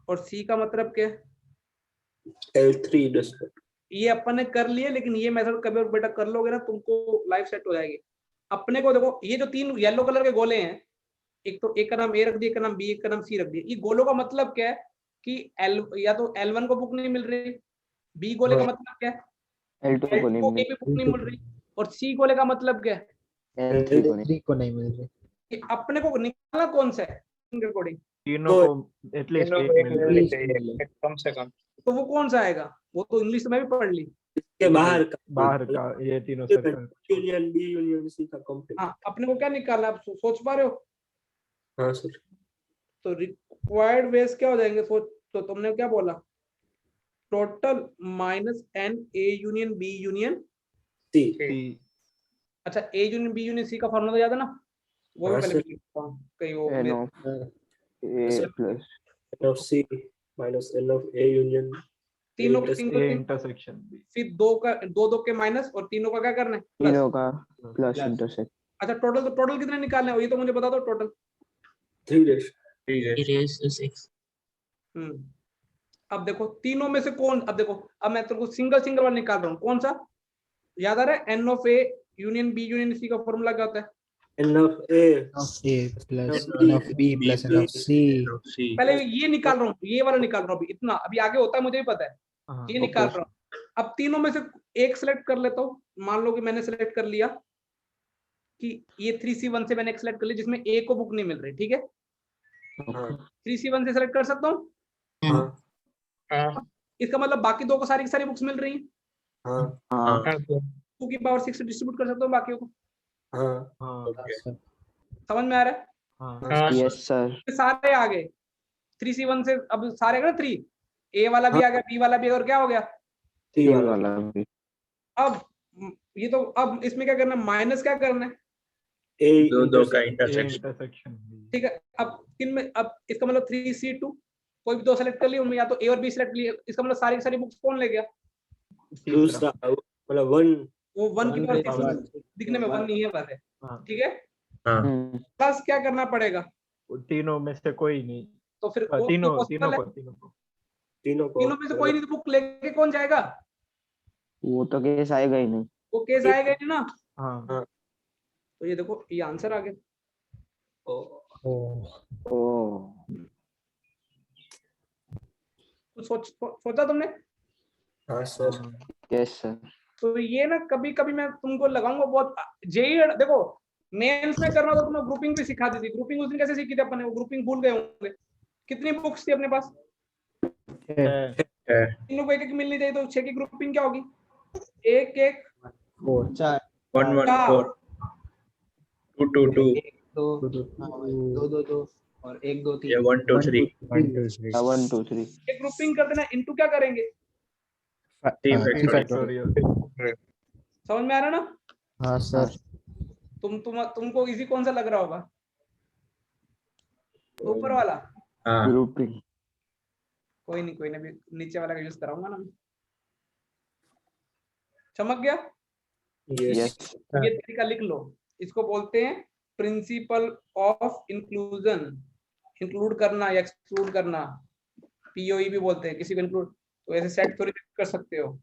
और सी का मतलब क्या है? L3 does not। ये अपन ने कर लिए, लेकिन ये मेथड कभी और बेटा कर लोगे ना तुमको लाइफ सेट हो जाएगी। अपने को देखो, ये जो 3 येलो कलर के गोले हैं, एक तो एक का नाम ए रख दिया, एक का नाम बी, एक का नाम सी रख दिया। ये गोलों का मतलब क्या है कि एल, या तो L1 को बुक नहीं मिल रही, बी गोले का मतलब क्या है, L2 को नहीं ए भी बुक नहीं मिल रही, और सी गोले का मतलब क्या है, L3 को नहीं मिल रही। कि अपने को निकालना कौन सा है रिकॉर्डिंग, तीनों को एटलीस्ट एक मिल चाहिए कम से कम। तो वो कौन सा आएगा? वो तो इंग्लिश में भी पढ़ ली। के बाहर का ये तीनों circle. Union B union C का कंप्लीट। हाँ, अपने को क्या निकालना, आप सोच पा रहे हो? हाँ सर। तो रिक्वायर्ड वेज क्या हो जाएंगे सोच, तो तुमने क्या बोला, total minus N A union B union C. अच्छा, A union B union C का फॉर्मूला याद है ना? वो भी हाँ, पहले सर। लिखता हूं कहीं वो N of A plus N of C minus N of A union तीनों A तीन को ए तीन, इंटरसेक्शन बी। फिर 2 का 2 के माइनस, और तीनों का क्या करना है, प्लस। तीनों का प्लस इंटरसेक्ट। अच्छा टोटल, तो टोटल कितने निकालने हैं ये तो मुझे बता दो टोटल। 3 days। 3:6। अब देखो तीनों में से कौन, अब देखो अब मैं तेरे को सिंगल सिंगल वाला निकाल रहा हूँ, कौन सा याद आ रहा है? N of A union B union C का फॉर्मूला क्या होता है? N of A plus N of B plus N of C। पहले ये निकाल रहा हूँ, ये वाला निकाल रहा हूँ, अभी इतना, अभी आगे होता है मुझे भी पता है, ये निकाल रहा हूँ। अब तीनों में से एक सिलेक्ट कर लेता हूँ। मान लो कि मैंने सिलेक्ट कर लिया कि ये 3C1 से मैंने एक सिलेक्ट कर लिया जिसमें ए को बुक नहीं मिल रही, ठीक है। 3C1 से सिलेक्ट कर सकता हूँ। इसका मतलब बाकी 2 को सारी की सारी बुक्स मिल रही हैं। 2 की पावर 6 से डिस्ट्रीब्यूट कर सकता हूँ बाकियों को। समझ में आ रहा है? Yes sir. सारे आ गए 3C1 से, अब सारे आ गए 3, ए वाला भी आ गया, बी वाला भी, और क्या हो गया, C वाला भी। अब ये तो अब इसमें क्या करना है, माइनस क्या करना है, ए दो का ये इंटरसेक्शन। इंटरसेक्शन। ठीक है। अब किन में, अब इसका मतलब 3C2 कोई भी दो सेलेक्ट कर लिया उनमें, या तो ए और बी सेलेक्ट लिए, इसका मतलब सारी की सारी बुक्स कौन ले गया, दूसरा मतलब 1 वो 1 की One पावर plus 6 दिखने में 1 नहीं है बस है, हाँ, ठीक है। हाँ प्लस क्या करना पड़ेगा, वो तीनों में से कोई नहीं। तो फिर वो तीनों पॉसिबल है, तीनों को तीनों को तीनों में से कोई नहीं, तो बुक लेके कौन जाएगा, वो तो केस आएगा ही नहीं। वो केस आएगा ही नहीं ना। हाँ। तो ये देखो ये आंसर आ गया। ओ तो सोचा तुमने। हाँ सर। Yes sir. तो ये ना कभी कभी मैं तुमको लगाऊंगा बहुत, जेई देखो मेंस में करना तो तुम्हें ग्रुपिंग भी सिखा दी थी, ग्रुपिंग उस दिन कैसे सीखी थी अपने, वो ग्रुपिंग भूल गए होंगे। कितनी बुक्स थी अपने पास, तीनों को एक एक मिलनी चाहिए, तो 6 की ग्रुपिंग क्या होगी, एक एक 4 1 1 चार, 4 2 2 2 1 2 2 2 2 और 1 2 ये 3 1 2 3 1 2 3 एक ग्रुपिंग कर देना, इनटू क्या करेंगे, 3 फैक्टोरियल। समझ में आ रहा ना। हाँ सर। तुमको इजी कौन सा लग रहा होगा, ऊपर वाला। हाँ ग्रुपिंग। कोई नहीं अभी नीचे वाला का यूज कराऊंगा ना मैं। चमक गया। यस ये तरीका लिख लो, इसको बोलते हैं प्रिंसिपल ऑफ इंक्लूजन, इंक्लूड करना या एक्सक्लूड करना, पीओई भी बोलते हैं किसी को इंक्लूड। तो ऐसे सेट थ्योरी कर सकते हो।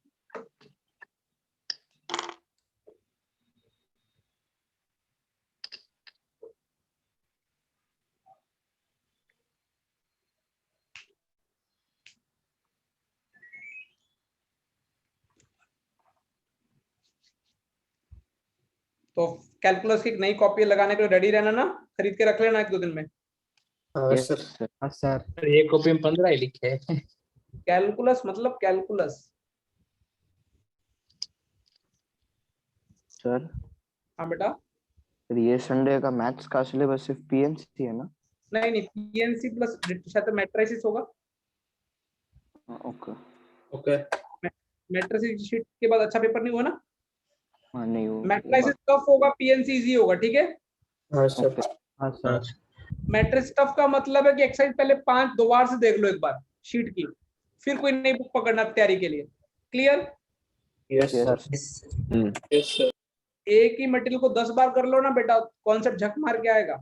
तो कैलकुलस की नई कॉपी लगाने के लिए रेडी रहना ना, खरीद के रख लेना 1-2 दिन में। हाँ यस सर। सर। हाँ सर। ये कॉपी में 15 ही लिखे हैं। कैलकुलस मतलब कैलकुलस। सर हाँ बेटा। ये संडे का मैथ्स का सिलेबस सिर्फ पीएनसी है ना? नहीं पीएनसी प्लस शायद मैट्रिसेस होगा। Okay okay. मैट्रिसेस शीट के बाद अच्छा पेपर नहीं हुआ ना। हाँ नहीं वो मैट्रिसेस टफ होगा, पीएनसी इजी होगा, ठीक है। हाँ सर। हाँ सर। मैट्रिक्स टफ का मतलब है कि एक्सरसाइज पहले 5 दोबार से देख लो एक बार शीट की, फिर कोई नई बुक पकड़ना तैयारी के लिए। Clear. Yes sir. Yes sir. एक ही मटेरियल को 10 बार कर लो ना बेटा, कॉन्सेप्ट झक मार के आएगा,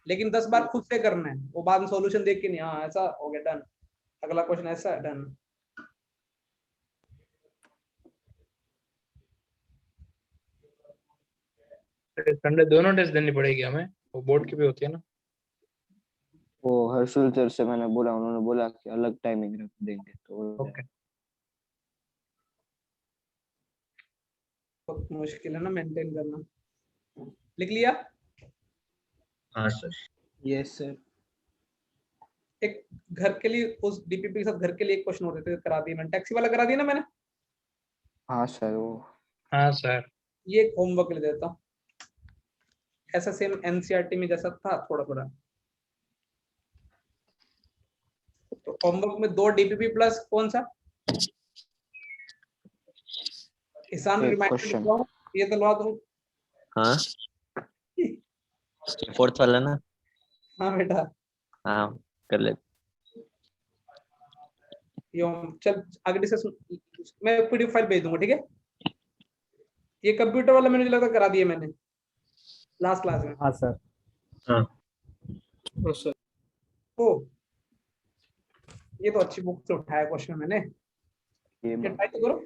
लेकिन 10 बार खुद से करना है, वो बाद में सॉल्यूशन देख के नहीं, हाँ ऐसा हो गया डन, अगला क्वेश्चन ऐसा डन। संडे दोनों टेस्ट देनी पड़ेगी हमें, वो बोर्ड की भी होती है ना। वो हर्षुल सर से मैंने बोला, उन्होंने बोला कि अलग टाइमिंग रख देंगे तो ओके। बहुत मुश्किल है ना मेंटेन करना। लिख लिया। हाँ सर। Yes sir. एक घर के लिए उस डीपीपी के साथ घर के लिए एक क्वेश्चन और देते करा दिया मैंने, टैक्सी वाला करा दिया ना मैंने। हाँ सर वो हाँ सर। ये एक होमवर्क ले देता हूँ, ऐसा सेम एनसीईआरटी में जैसा था थोड़ा थोड़ा। तो होमवर्क में 2 डीपीपी प्लस कौन सा ईशान एक रिमाइंडर क्वेश्चन। लिखवाओ, ये तो लवा दूं। हाँ 4th वाला ना। हाँ बेटा। हाँ कर ले। ये चल आगे डिस्कस, मैं पीडीएफ फाइल भेज दूंगा, ठीक है। ये कंप्यूटर वाला मैंने लगता करा दिया मैंने लास्ट क्लास में। हाँ सर। हाँ सर। ओ ये तो अच्छी बुक से उठाया क्वेश्चन मैंने, ये ये ट्राई तो करो।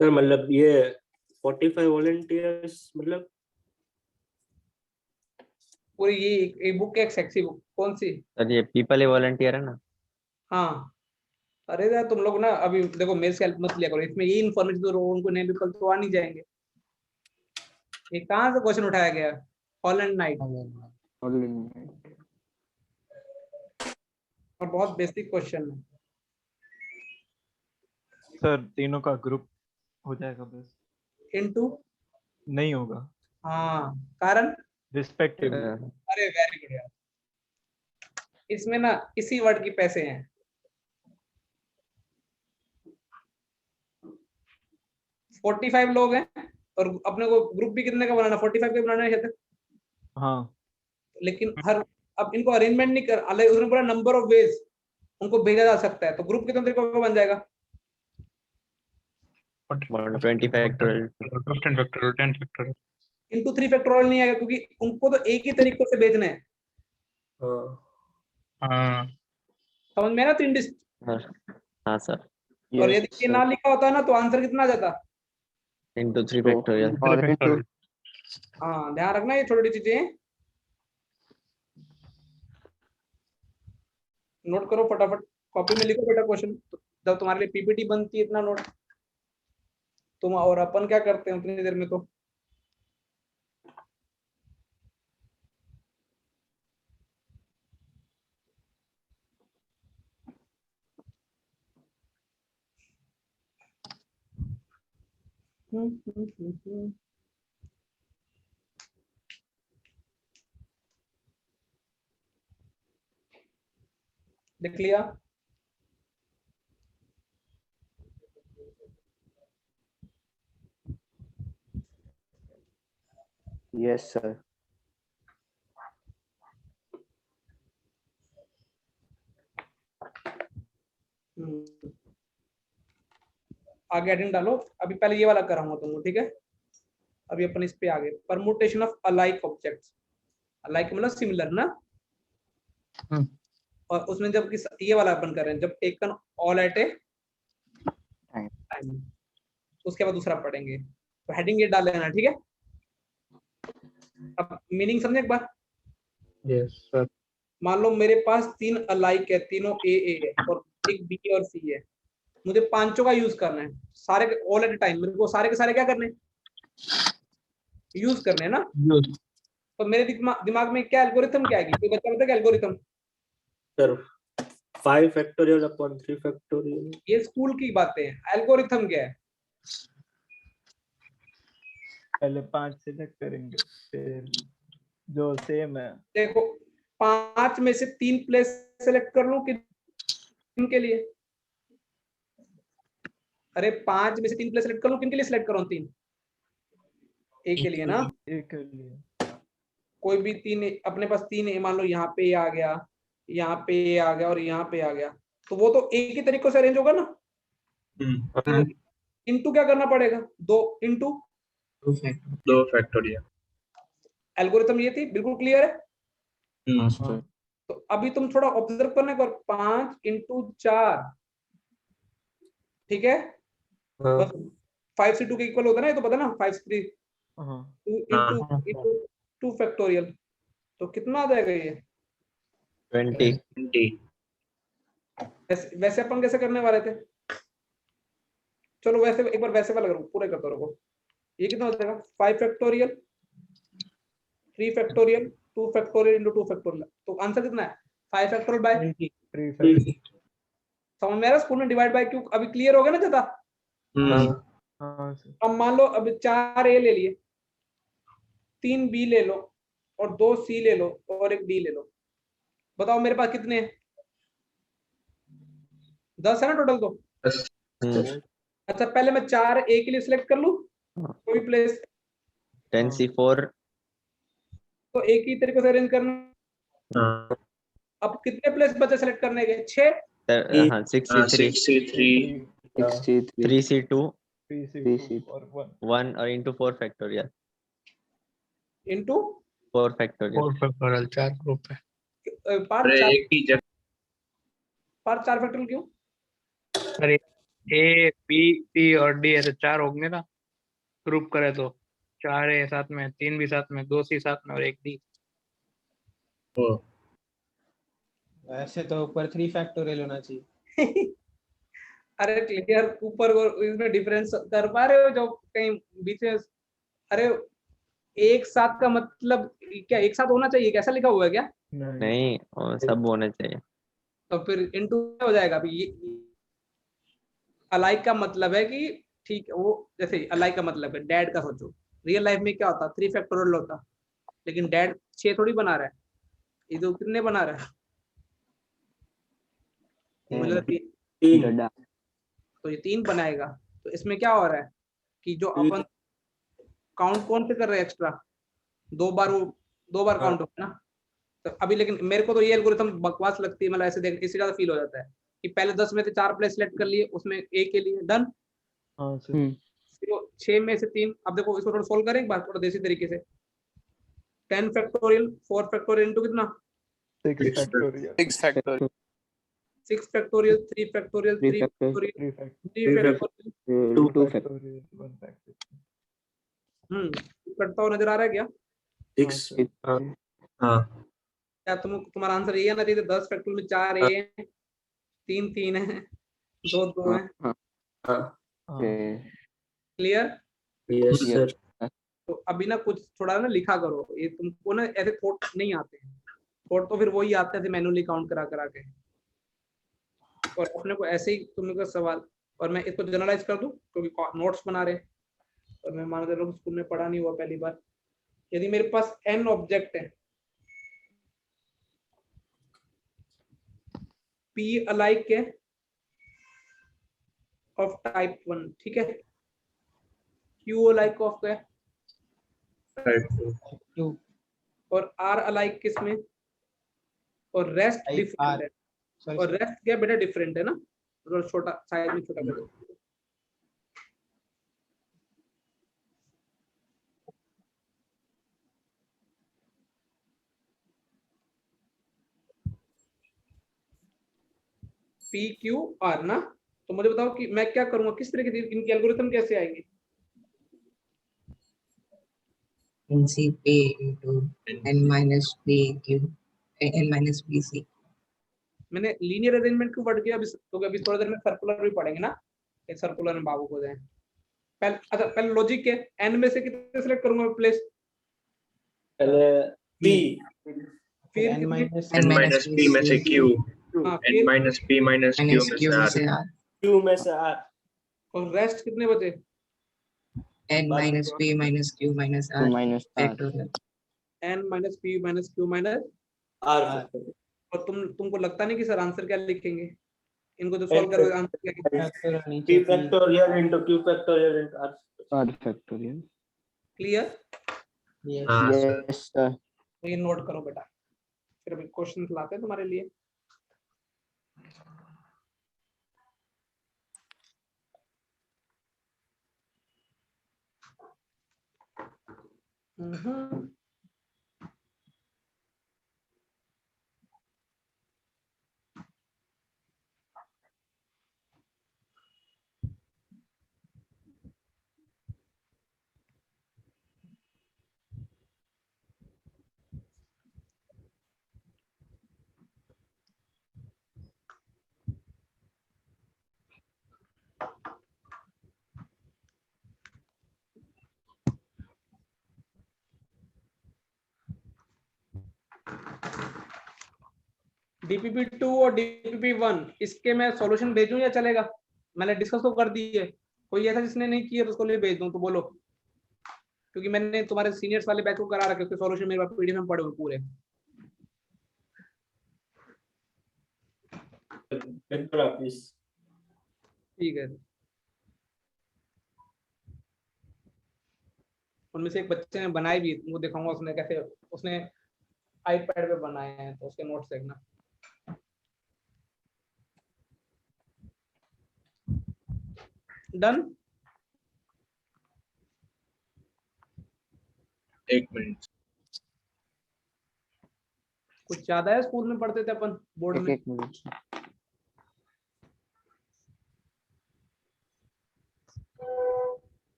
सर मतलब ये 45 वॉलंटियर्स मतलब पूरी ये बुक एक सेक्सी बुक कौन सी। सर ये पीपल ए वॉलंटियर है ना। हाँ अरे यार तुम लोग ना अभी देखो मेरे से हेल्प मत लिया करो, इसमें ये इन्फॉर्मेशन तो उनको नहीं भी कल तो आ नहीं जाएंगे। ये कहाँ से क्वेश्चन उठाया गया? Holland night. और बहुत बेसिक क्वेश्चन है सर तीनों का ग्रुप हो जाएगा बस, इनटू। नहीं होगा हाँ, कारण? रिस्पेक्टिवली। अरे वेरी गुड यार, इसमें ना इसी वर्ड की पैसे हैं। फोर्टी 45 लोग हैं और अपने को ग्रुप भी कितने का बनाना? 45 का बनाना है। हाँ लेकिन हर अब इनको अरेंजमेंट नहीं कर, अलग उसने बोला नंबर ऑफ वेज उनको भेजा जा सकता है, तो ग्रुप कितने तरीकों का बन जाएगा? 20 factorial 10 factorial 10 factorial into 3 factorial नहीं आएगा, क्योंकि उनको तो एक ही तरीकों से भेजना है। हाँ समझ में ना? 3 डिजिट। हाँ सर, और यदि ये ना लिखा होता ना तो आंसर कितना आ जाता? into 3 factorial. हाँ, ध्यान रखना ये छोटी चीजें नोट करो फटाफट, कॉपी में लिखो बेटा क्वेश्चन। तो जब तुम्हारे लिए पीपीटी बनती है इतना नोट, तुम और अपन क्या करते हैं उतनी देर में तो। देख लिया? Yes sir. आगे एडिंग डालो। अभी पहले ये वाला कराऊंगा तुमको, ठीक है? अभी अपन इस पे आगे, permutation of alike objects. Alike मतलब सिमिलर ना। और उसमें जब ये वाला अपन कर रहे हैं, जब taken all at A time, उसके बाद दूसरा पढ़ेंगे। तो हेडिंग ये डाल लेना, ठीक है? अब मीनिंग समझे एक बार? Yes sir. मान लो मेरे पास 3 अलाइक है, तीनों ए है और एक बी और सी है। मुझे पांचों का यूज करना है, सारे ऑल एट टाइम। मेरे को सारे के सारे क्या करने? यूज करने ना। तो मेरे दिमाग में क्या एल्गोरिथम क्या आएगी? कोई बच्चा बताएगा algorithm? Sir 5 factorial upon 3 factorial. ये स्कूल की बातें हैं। एल्गोरिथम क्या है? पहले 5 सिलेक्ट करेंगे, फिर जो सेम है। देखो 5 में से 3 प्लेस सेलेक्ट कर लूं किनके लिए? अरे 5 में से 3 प्लेस सेलेक्ट कर लूं, किनके लिए सेलेक्ट करूं? 3 एक के लिए ना। एक के लिए कोई भी 3 अपने पास 3 है, मान लो यहाँ पे आ गया, यहाँ पे आ गया और यहाँ पे आ गया, तो वो तो एक ही तरीके से अरेंज होगा ना। इनटू क्या करना पड़ेगा? 2 इंटू 2 फैक्टोरियल। एल्गोरिथम ये थी, बिल्कुल क्लियर है? तो अभी तुम थोड़ा ऑब्जर्व करने को, 5 इंटू 4, ठीक है? 5 से 2 के इक्वल होता है ना, ये तो पता ना। 5 से 3 2 इंटू 2 फैक्टोरियल, तो कितना आ जाएगा ये? 20। वैसे अपन कैसे करने वाले थे? चलो वैसे एक बार वैसे वाला करो, पूरे करते रहो। ये कितना हो जाएगा? 5 factorial 3 factorial 2 factorial into 2 factorial. तो आंसर कितना है? 5 फैक्टोरियल बाय 3 फैक्टोरियल। समझ में आ रहा? स्कूल में डिवाइड बाय क्यों अभी क्लियर हो गया ना ज्यादा? हाँ सर। अब मान लो अब 4 ए ले लिए, 3 बी ले लो और 2 सी ले लो और 1 डी ले लो। बताओ मेरे पास कितने हैं? 10 है ना टोटल तो। अच्छा पहले मैं 4 ए के लिए सिलेक्ट कर लूं कोई प्लेस, 10C4। तो एक ही तरीके से अरेंज करना। अब कितने प्लेस बचे सेलेक्ट करने के? 6। हाँ 6C3 3C2 और 1 और into 4 factorial into 4 factorial 4 factorial 4 group है। पार्ट अरे 4 एक ही जगह पार्ट 4 फैक्टोरियल क्यों? अरे ए बी सी और डी ऐसे 4 होंगे ना, ग्रुप करे तो 4 ए साथ में, 3 भी साथ में, 2 सी साथ में और 1 डी। वैसे तो ऊपर 3 फैक्टोरियल होना चाहिए। अरे क्लियर ऊपर को इसमें डिफरेंस कर पा रहे हो जो कहीं बीच में? अरे एक साथ का मतलब क्या एक साथ होना चाहिए, कैसा लिखा हुआ है क्या? नहीं, और सब होने चाहिए। तो फिर इनटू हो जाएगा। अभी ये अलाइक का मतलब है कि ठीक है, वो जैसे अलाइक का मतलब है डैड का, सोचो रियल लाइफ में क्या होता, 3 फैक्टोरियल होता, लेकिन डैड 6 थोड़ी बना रहा है, ये तो कितने बना रहा है, मतलब 3, डडा तो ये 3 बनाएगा। तो इसमें क्या हो रहा है कि जो अपन काउंट कौन से कर रहे हैं एक्स्ट्रा, 2 बार वो 2 बार काउंट होगा ना। तो अभी लेकिन मेरे को तो ये एल्गोरिथम बकवास लगती है, मतलब ऐसे देख इससे ज्यादा फील हो जाता है कि पहले 10 में से 4 प्लेस सेलेक्ट कर लिए, उसमें ए के लिए डन, हाँ सर। फिर 6 में से 3। अब देखो इसको थोड़ा सोल्व करें एक बार थोड़ा देसी तरीके से। 10 फैक्टोरियल 4 फैक्टोरियल इनटू कितना, 6 factorial 6 factorial 6 factorial 3 factorial 3 factorial 3 factorial 3 factorial 2 factorial 1 factorial. करता हुआ नजर आ रहा है क्या? 6 हाँ क्या तुम्हारा आंसर ये आना चाहिए? 10 फैक्टोरियल में 4 ए 3 3 है, 2 2 है। क्लियर? Yes sir. तो अभी ना कुछ थोड़ा ना लिखा करो, ये तुमको ना ऐसे थॉट नहीं आते हैं, थॉट तो फिर वही आते थे मैनुअली काउंट करा करा के, और अपने को ऐसे ही तुमने का सवाल, और मैं इसको जनरलाइज कर दूं क्योंकि नोट्स बना रहे हैं, और मैं मान रहा हूँ स्कूल में पढ़ा नहीं हुआ पहली बार। यदि मेरे पास n ऑब्जेक्ट है, p अलाइक है ऑफ टाइप 1, ठीक है, q अलाइक ऑफ है, और r अलाइक किसमें, और रेस्ट डिफरेंट है, और रेस्ट क्या बेटा डिफरेंट है ना, थोड़ा छोटा साइज में छोटा कर दो। पी क्यू आर ना, तो मुझे बताओ कि मैं क्या करूंगा, किस तरीके से इनकी एल्गोरिथम कैसे आएगी? NC P into n minus p q n minus p c। मैंने लीनियर अरेंजमेंट क्यों वर्ड किया अभी, तो अभी थोड़ी देर में सर्कुलर भी पढ़ेंगे ना, एक सर्कुलर में बाबू हो जाए। पहले अच्छा पहले लॉजिक है, एन में से कितने सेलेक्ट करूंगा प्लेस, पहले p, फिर n n minus p में से q, n minus p minus q में q से में r, से r, q में से r, और रेस्ट कितने बचे, n minus p minus q minus r factorial। n minus P minus Q minus, r और तुमको लगता नहीं कि सर आंसर क्या लिखेंगे, इनको जो सॉल्व करोगे आंसर क्या लिखेंगे? p factorial into q factorial into r r factorial। Clear? हाँ यस सर। तो ये नोट करो बेटा, फिर अभी क्वेश्चन लाते हैं तुम्हारे लिए। DPP2 और DPP1 इसके मैं सॉल्यूशन भेजूं या चलेगा? मैंने डिस्कस तो कर दी है, कोई ऐसा जिसने नहीं किया तो उसको लिए भेज दूं तो बोलो, क्योंकि मैंने तुम्हारे सीनियर्स वाले बैच को करा रखा है, उसके सॉल्यूशन मेरे पास पीडीएफ में पड़े हुए पूरे। ठीक है, उनमें से एक बच्चे ने बनाई भी, तुमको दिखाऊंगा उसने कैसे, उसने आईपैड पे बनाए हैं, तो उसके नोट्स देखना। डन? 1 मिनट। कुछ ज्यादा है, स्कूल में पढ़ते थे अपन बोर्ड में। एक मिनट।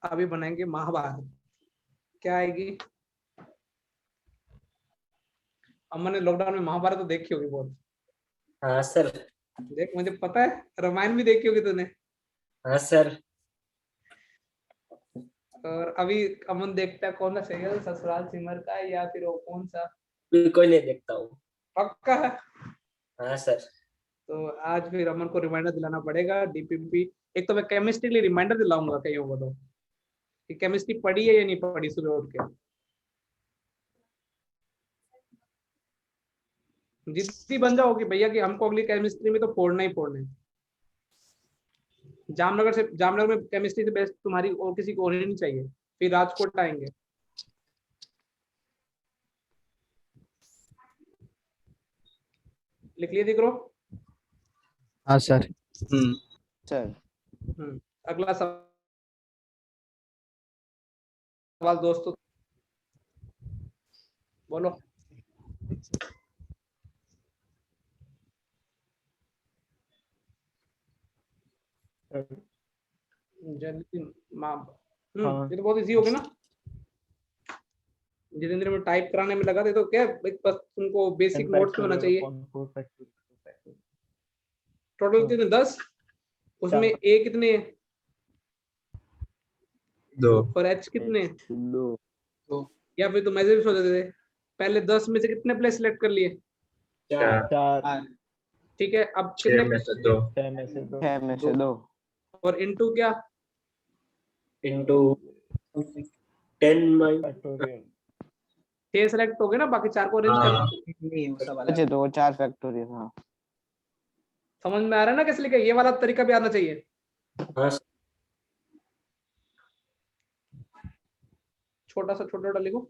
अभी बनाएंगे महाभारत, क्या आएगी? अम्मा ने लॉकडाउन में महाभारत तो देखी होगी बहुत। हाँ सर। देख मुझे पता है, रामायण भी देखी होगी तूने। हाँ सर। और अभी अमन देखता है कौन सा सीरियल, ससुराल सिमर का है या फिर वो कौन सा? कोई नहीं देखता हूँ। पक्का है? हाँ सर। तो आज फिर अमन को रिमाइंडर दिलाना पड़ेगा डीपीपी। एक तो मैं केमिस्ट्री के लिए रिमाइंडर दिलाऊंगा कहीं को तो, कि केमिस्ट्री पढ़ी है या नहीं पढ़ी सुबह उठ के। जितनी बन जाओगी भैया कि हमको अगली केमिस्ट्री में तो फोड़ना ही फोड़ना है। जामनगर में केमिस्ट्री से बेस्ट तुम्हारी और किसी को होनी नहीं चाहिए, फिर राजकोट आएंगे। लिख लिए दिख रो? हाँ सर। सर अगला सवाल दोस्तों, बोलो। जल्दी हाँ। ये तो बहुत इजी हो गया ना। जितेंद्र में टाइप कराने में लगा थे तो क्या बस तुमको बेसिक नोट्स में होना चाहिए। टोटल कितने 10, उसमें ए कितने 2 और एच कितने 2 या फिर तुम ऐसे भी सोच देते थे पहले 10 में से कितने प्लेस सिलेक्ट कर लिए? 4 ठीक है, अब 6 कितने में से 2 6 में से 2 6 में से 2 और इनटू क्या? इंटू 10 माइनस फैक्टोरियल 6 सेलेक्ट हो गए ना, बाकी 4 को अरेंज हाँ। कर। नहीं वो सब बचे अलग। तो 4 फैक्टोरियल। हाँ समझ में आ रहा है ना कैसे लिखा? ये वाला तरीका भी आना चाहिए। हाँ छोटा छोटा लिखो।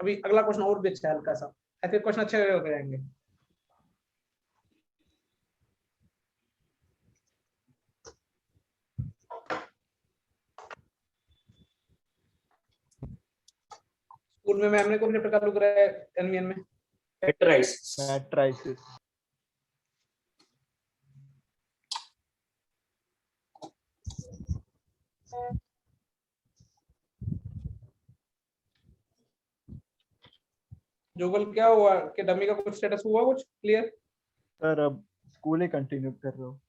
अभी अगला क्वेश्चन और भी अच्छा है, हल्का सा ऐसे क्वेश्चन अच्छे हो जाएंगे। स्कूल में मैम ने कौन से प्रकार लुक रहा है एनवीएन में? मैट्राइस। मैट्राइसिस जोगल क्या हुआ कि डमी का कुछ स्टेटस हुआ कुछ क्लियर? सर अब स्कूल ही कंटिन्यू कर रहा हूँ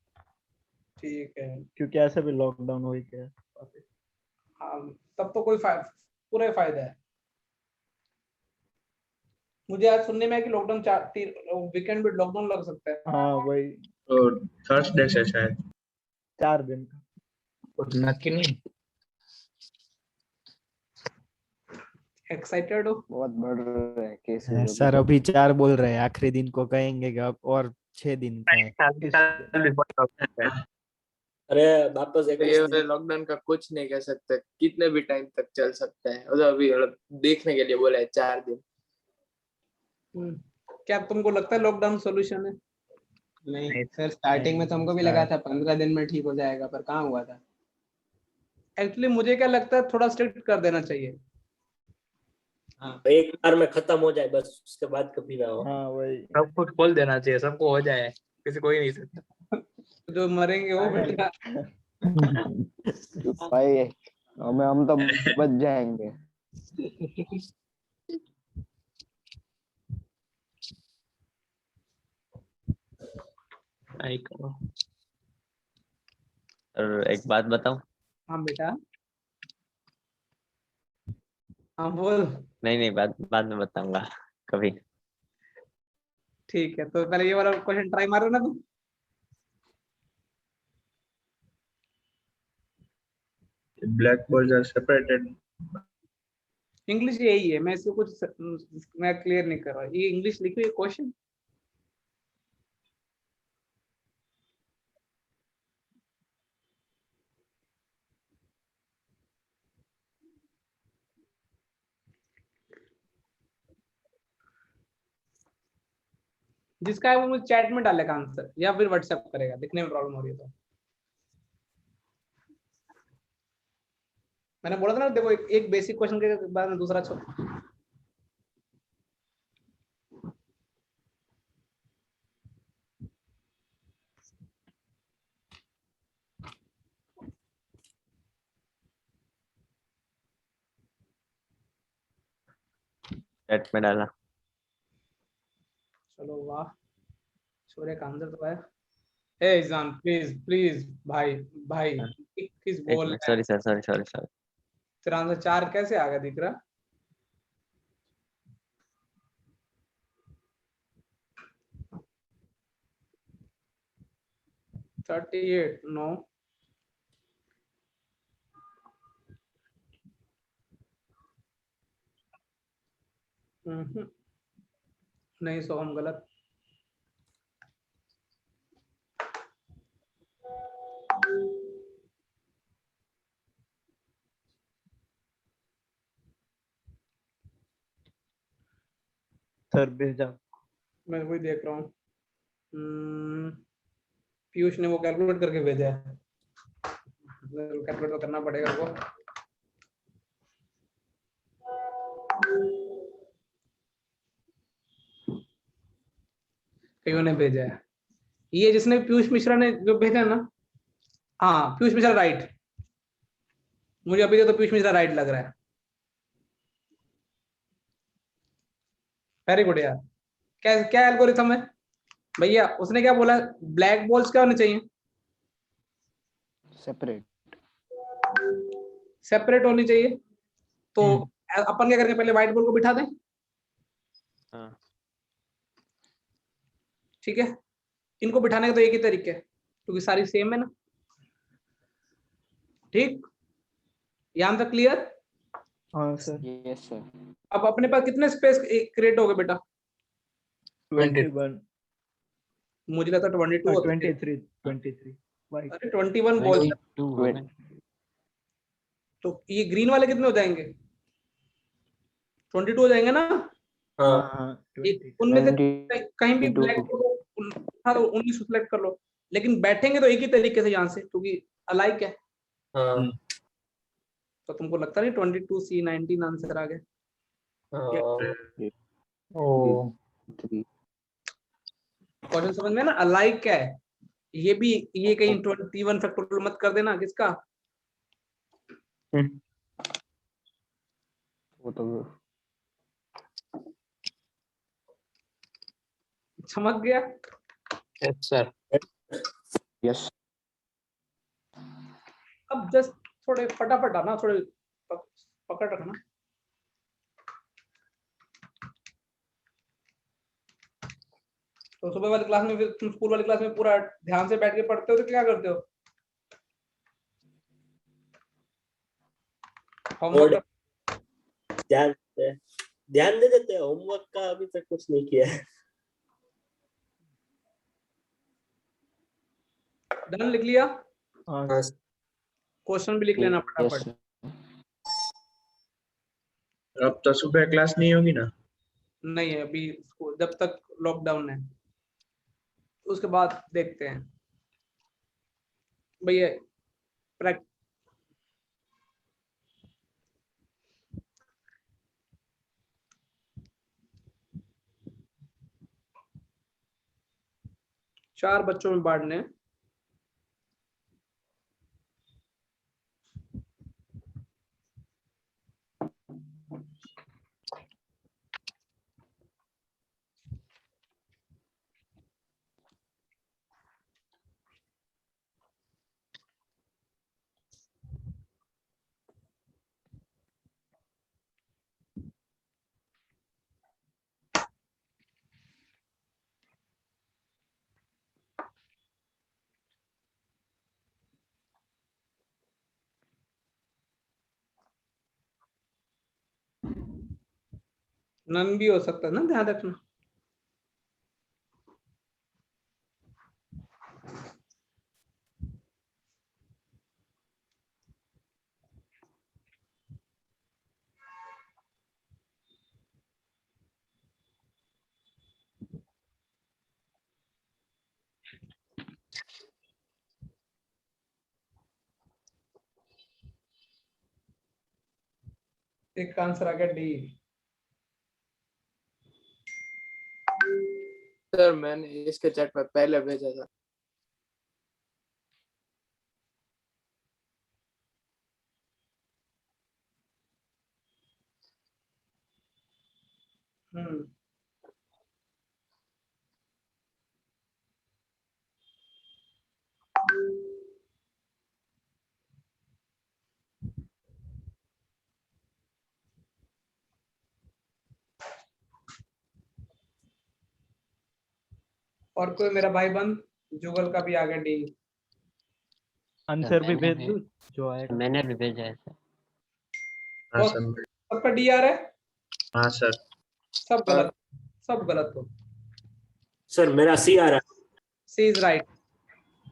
ठीक है। क्योंकि ऐसे भी लॉकडाउन हो ही गया है। हाँ तब तो कोई पूरा फायदा है। मुझे आज सुनने में है कि लॉकडाउन 4 वीकेंड भी लॉकडाउन लग सकता है। हाँ वही और थर्सडे से शायद 4 दिन का। नक्की नहीं। एक्साइटेड हो? बहुत बढ़ रहे हैं केसेस। सर अभी 4 बोल रहे हैं, आखिरी दिन को कहेंगे कि अब और 6 दिन का है। अरे वापस एक ये वाले लॉकडाउन का कुछ नहीं कह सकते, कितने भी टाइम तक चल सकता है। मतलब अभी मतलब देखने के लिए बोला है 4 दिन। क्या तुमको लगता है लॉकडाउन सॉल्यूशन है? नहीं सर, स्टार्टिंग में तो हमको भी लगा था 15 दिन में ठीक हो जाएगा, पर कहाँ हुआ था। एक्चुअली मुझे क्या लगता है थोड़ा स्ट्रिक्ट कर देना चाहिए। एक बार में खत्म हो जाए बस, उसके बाद कभी ना हो। हाँ वही सब कुछ खोल देना चाहिए, सबको हो जाए, किसी को ही नहीं सकता। जो मरेंगे वो बेटा। भाई हम तो बच जाएंगे। और एक बात बताऊं? हाँ बेटा, हाँ बोल। नहीं बाद में बताऊंगा कभी। ठीक है, तो पहले ये वाला क्वेश्चन ट्राई मारो ना तुम। black balls are separated English यही है, मैं इसको कुछ मैं क्लियर नहीं कर रहा। ये इंग्लिश लिखो ये क्वेश्चन। जिसका है वो मुझे चैट में डालेगा आंसर या फिर व्हाट्सएप करेगा, दिखने में प्रॉब्लम हो रही है तो। मैंने बोला था ना, देखो एक बेसिक क्वेश्चन के बाद में दूसरा चैट में डाला। चलो वाह, सूर्य का आंसर तो है। ए जान प्लीज प्लीज भाई भाई, हाँ, 21 एक बॉल मिनट, है, sorry sir, sorry sorry sorry. तेरा आंसर 4 कैसे आ गया दिख रहा? थर्टी एट नो, नहीं सोहम गलत। सर भेजा। मैं वही देख रहा हूँ। पीयूष ने वो कैलकुलेट करके भेजा है, कैलकुलेट तो करना पड़ेगा वो। कईयों ने भेजा है, ये जिसने पीयूष मिश्रा ने जो भेजा ना, हाँ पीयूष मिश्रा राइट, मुझे अभी तो पीयूष मिश्रा राइट लग रहा है। वेरी गुड यार। क्या क्या एल्गोरिथम है भैया? उसने क्या बोला, ब्लैक बॉल्स क्या होने चाहिए? सेपरेट। सेपरेट होनी चाहिए। तो अपन क्या करेंगे, पहले व्हाइट बॉल को बिठा दें, हाँ ठीक है। इनको बिठाने का तो एक ही तरीका है, क्योंकि सारी सेम है ना, ठीक। यहां तक क्लियर? हाँ सर। Yes sir. अब अपने पास कितने स्पेस क्रिएट हो गए बेटा? 21। मुझे लगता 22 होते हैं। 23 23 वाइट। अरे 21 बॉल, 22 हो गए। तो ये ग्रीन वाले कितने हो जाएंगे? 22 हो जाएंगे ना? हाँ हाँ उनमें से 22। कहीं भी ब्लैक उठा दो, 19 सेलेक्ट कर लो, लेकिन बैठेंगे तो एक ही तरीके से यहाँ से, क्योंकि अलाइक है। हाँ तो तुमको लगता नहीं 22C19 आंसर आ गया? हाँ। ओ क्वेश्चन समझ में ना, अलाइक क्या है? ये भी, ये कहीं 21 फैक्टोरियल मत कर देना, किसका? वो तो चमक गया। Yes sir. यस। अब जस्ट थोड़े फटाफट आना, थोड़े पकड़ रखना। तो सुबह वाली क्लास में, फिर तुम स्कूल वाली क्लास में पूरा ध्यान से बैठ के पढ़ते हो तो क्या करते हो? होमवर्क ध्यान दे देते हैं, होमवर्क का अभी तक कुछ नहीं किया है। डन लिख लिया? हाँ हाँ क्वेश्चन भी लिख लेना फटाफट। अब तो सुबह क्लास नहीं होगी ना? नहीं है अभी स्कूल, जब तक लॉकडाउन है, उसके बाद देखते हैं भैया। प्रैक्टिस, चार बच्चों में बांटने हैं। नन भी हो सकता है ना, ध्यान रखना। एक का आंसर आ गया डी। सर मैंने इसके चैट में पहले भेजा था। और कोई मेरा भाई बंद जुगल का भी आ गया डी। आंसर भी मैंने भेज दूं जो आएगा। मैंने भी भेजा है सर। हाँ और सर। सबका डी आ रहा है, हाँ सर। सब गलत, सब गलत हो। सर मेरा सी आ रहा है। सी इज राइट।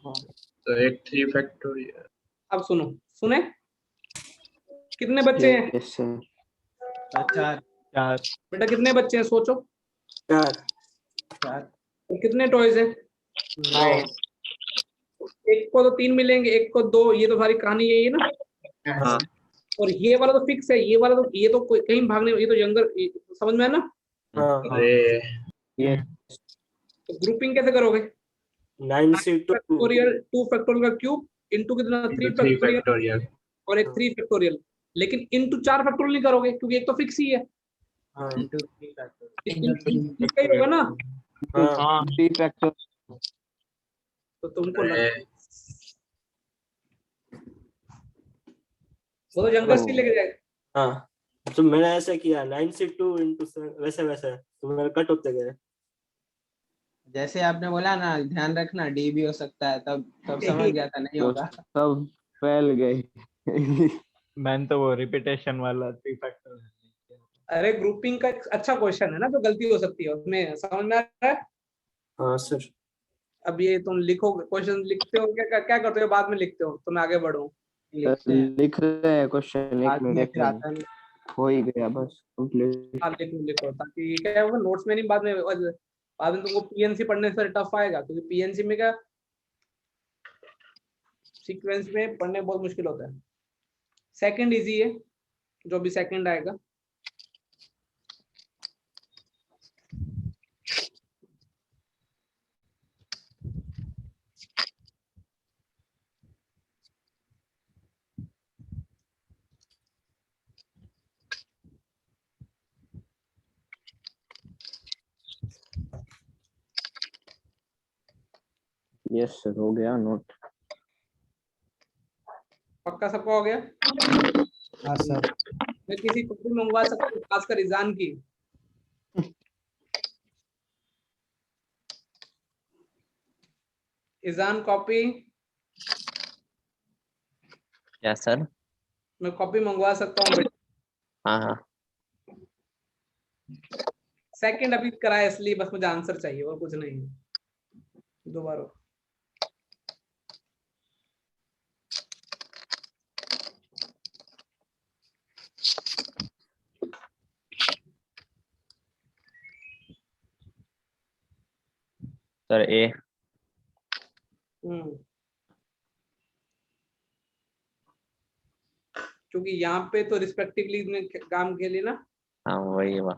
तो एक 3 फैक्टोरियल। अब सुनो, सुने कितने बच्चे हैं यस सर। चार। चार। बेटा, कितने बच्चे हैं सोचो, 4 चार। और कितने टॉयज हैं? 9 एक को तो 3 मिलेंगे, एक को 2, ये तो सारी कहानी यही है ना। हाँ और ये वाला तो फिक्स है, ये वाला तो, ये तो कहीं भागने, ये तो यंगर, समझ में है ना। हाँ अरे ये तो ग्रुपिंग कैसे करोगे? 9C2 फैक्टोरियल 2 फैक्टोरियल का क्यूब इंटू कितना 3 3 फैक्टोरियल फैक्टोरियल। और एक 3 फैक्टोरियल, लेकिन इंटू 4 फैक्टोरियल नहीं करोगे क्योंकि एक तो फिक्स ही है। हाँ इसका ही होगा ना। हाँ हाँ 3 फैक्टर। तो तुमको अरे वो तो जंगल से लेके जाएगा। हाँ। तो मैंने ऐसे किया 9C2 इंटू वैसे वैसे तो मेरे कट होते गए। जैसे आपने बोला ना ध्यान रखना डी भी हो सकता है, तब समझ गया था नहीं तो होगा। सब फैल गए। मैंने तो वो रिपीटेशन वाला 3 फैक्टोरियल। अरे ग्रुपिंग का एक अच्छा क्वेश्चन है ना, जो गलती हो सकती है उसमें, समझ में आ रहा है। हाँ सर। अब ये तुम लिखोगे, क्वेश्चन लिखते हो, क्या क्या करते हो बाद में लिखते हो, तो मैं आगे बढ़ूँ। लिखते हैं, लिख रहे हैं क्वेश्चन, एक बाद में मिनट फिर आता नहीं। हो ही गया बस कंप्लीट। हाँ लिखो लिखो, ताकि क्या होगा नोट्स में नहीं, बाद में तुमको पीएनसी पढ़ने से टफ आएगा, क्योंकि पीएनसी में क्या सीक्वेंस में पढ़ने बहुत मुश्किल होता है। सेकंड इजी है, जो भी सेकंड आएगा। यस सर हो गया नोट। पक्का सबका हो गया? हाँ सर। मैं किसी को भी मंगवा सकता हूँ, खासकर इजान की। इजान कॉपी, क्या सर? मैं कॉपी मंगवा सकता हूँ बेटा। हाँ हाँ। सेकंड अभी कराया इसलिए बस मुझे आंसर चाहिए और कुछ नहीं है। दोबारा सर ए। क्योंकि यहाँ पे तो रिस्पेक्टिवली में काम के लिए ना। हाँ वही वाह।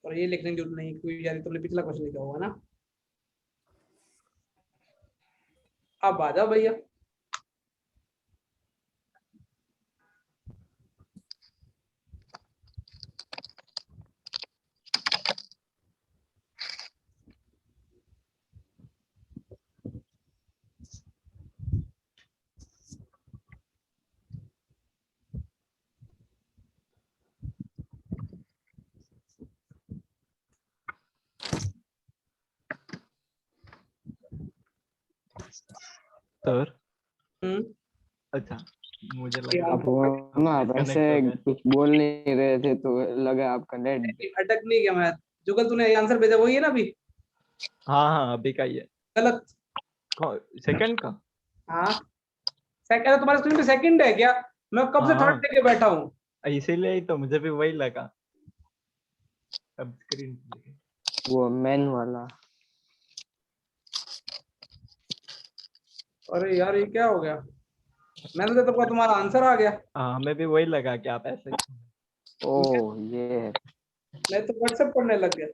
और ये लिखने की जरूरत नहीं, क्योंकि यार तुमने पिछला क्वेश्चन लिखा होगा ना। अब आ जाओ भैया। सर हम्म अच्छा, मुझे ये लगा आप वो ना आप disconnect ऐसे हो गए। कुछ बोल नहीं रहे थे तो लगा आपका नेट। अटक नहीं गया मैं। जुगल तूने आंसर भेजा वही है ना अभी? हाँ हाँ अभी का ही है। गलत। सेकंड का। हाँ सेकंड, तुम्हारे स्क्रीन पे सेकंड है क्या? मैं कब से हाँ थर्ड लेके बैठा हूँ। इसीलिए ही तो मुझे भी वही लगा। अब स्क्रीन वो मैन वाला। अरे यार ये क्या हो गया? मैंने तो तब तुम्हारा आंसर आ गया। हाँ हमें भी वही लगा कि आप ऐसे। ओ ये मैं तो व्हाट्सएप पढ़ने लग गया।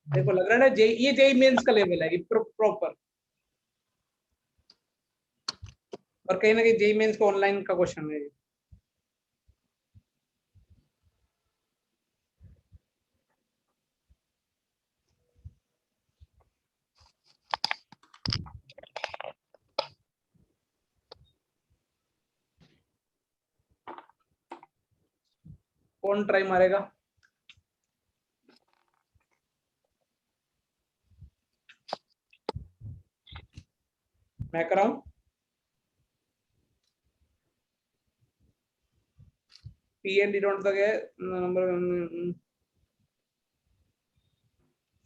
देखो लग रहा है ना, ये जेई मेंस का लेवल है, ये प्रॉपर। और कहीं ना कहीं जेई मेंस का ऑनलाइन का क्वेश्चन है ये। कौन ट्राई मारेगा? मैं कराऊं? पी एंड डी डॉट तक है नंबर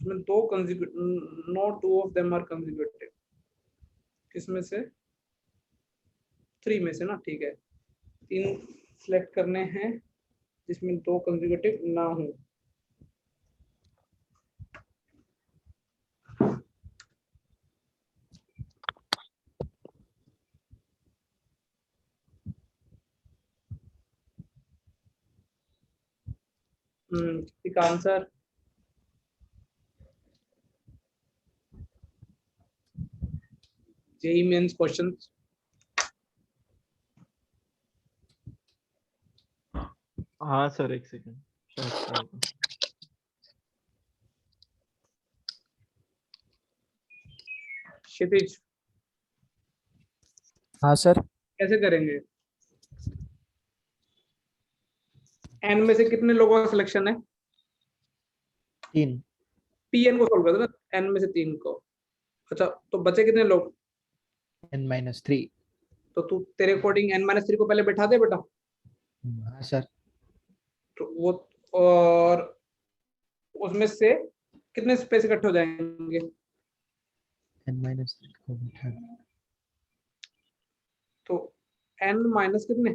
इसमें दो consecutive, no two of them are consecutive, किसमें से? 3 में से ना, ठीक है। 3 सिलेक्ट करने हैं जिसमें 2 कंसेक्यूटिव ना हो। ठीक आंसर जेई मेंस क्वेश्चन। हाँ सर, एक सेकंड। शायद क्षितिज हाँ सर। कैसे करेंगे? एन में से कितने लोगों का सिलेक्शन है? 3। पीएन को सॉल्व कर दो ना, एन में से 3 को। अच्छा, तो बचे कितने लोग? n-3। तो तू तेरे अकॉर्डिंग n-3 को पहले बैठा दे बेटा। हाँ सर। तो वो, और उसमें से कितने स्पेस इकट्ठे हो जाएंगे? n-3 को बिठा दो। तो n माइनस कितने?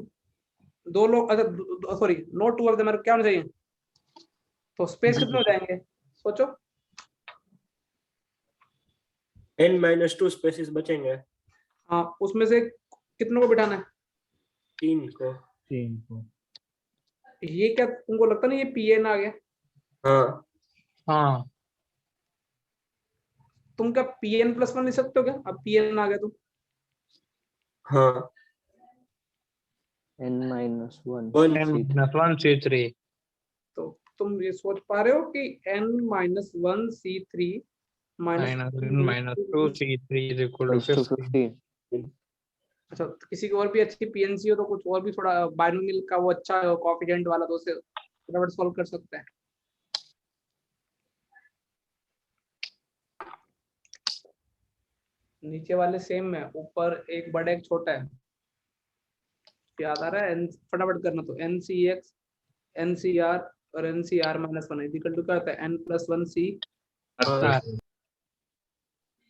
2 लोग, अच्छा sorry, no two of them are, क्या होना चाहिए? तो स्पेस कितने हो जाएंगे सोचो? n-2 स्पेसेस बचेंगे। हाँ, उसमें से कितनों को बिठाना है? 3 को। 3 को। ये क्या तुमको लगता नहीं ये पीएन आ गया? हाँ हाँ तुम क्या पीएन प्लस 1 लिख सकते हो क्या? अब पीएन आ गया तो हाँ n-1 n-1 C3। तो तुम ये सोच पा रहे हो कि n-1 C3 -2 C3 is equal to 15। 15। अच्छा, तो किसी की और भी अच्छी पीएनसी हो तो कुछ और भी थोड़ा बाइनोमियल का वो अच्छा कोएफिशिएंट वाला, तो उसे फटाफट सॉल्व कर सकते हैं। नीचे वाले सेम है, ऊपर एक बड़ा एक छोटा है, याद आ रहा है? फटाफट करना। तो NCX NCR और NCR -1 इक्वल टू क्या होता है? n+1 C। हाँ।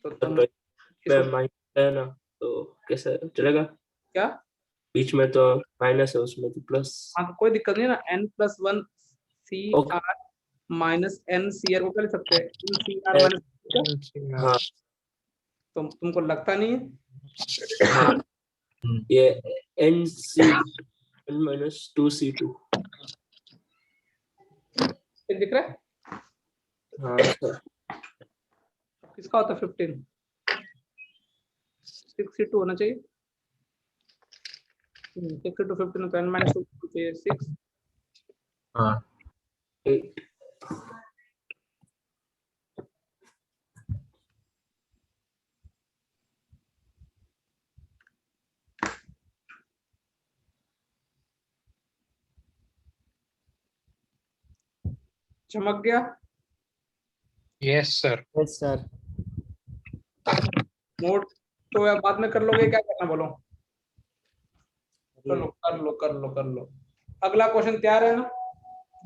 तो तुम पे माइनस है ना, तो कैसे चलेगा? क्या? बीच में तो माइनस है, उसमें तो प्लस। हाँ, तो कोई दिक्कत नहीं है ना। n+1 CR माइनस NCR को क्या लिख सकते हैं? NCR minus. हाँ तो तुमको लगता नहीं है? हाँ, ये NC -2 C2 दिख रहा है? हाँ सर। किसका होता है 15? 62 होना चाहिए। 6 to 15 तो n-2 चाहिए 6। हाँ 8 चमक गया? Yes sir. Yes sir. Note तो यार बाद में कर लोगे, क्या करना बोलो? कर लो कर लो कर लो कर लो। अगला क्वेश्चन तैयार है ना?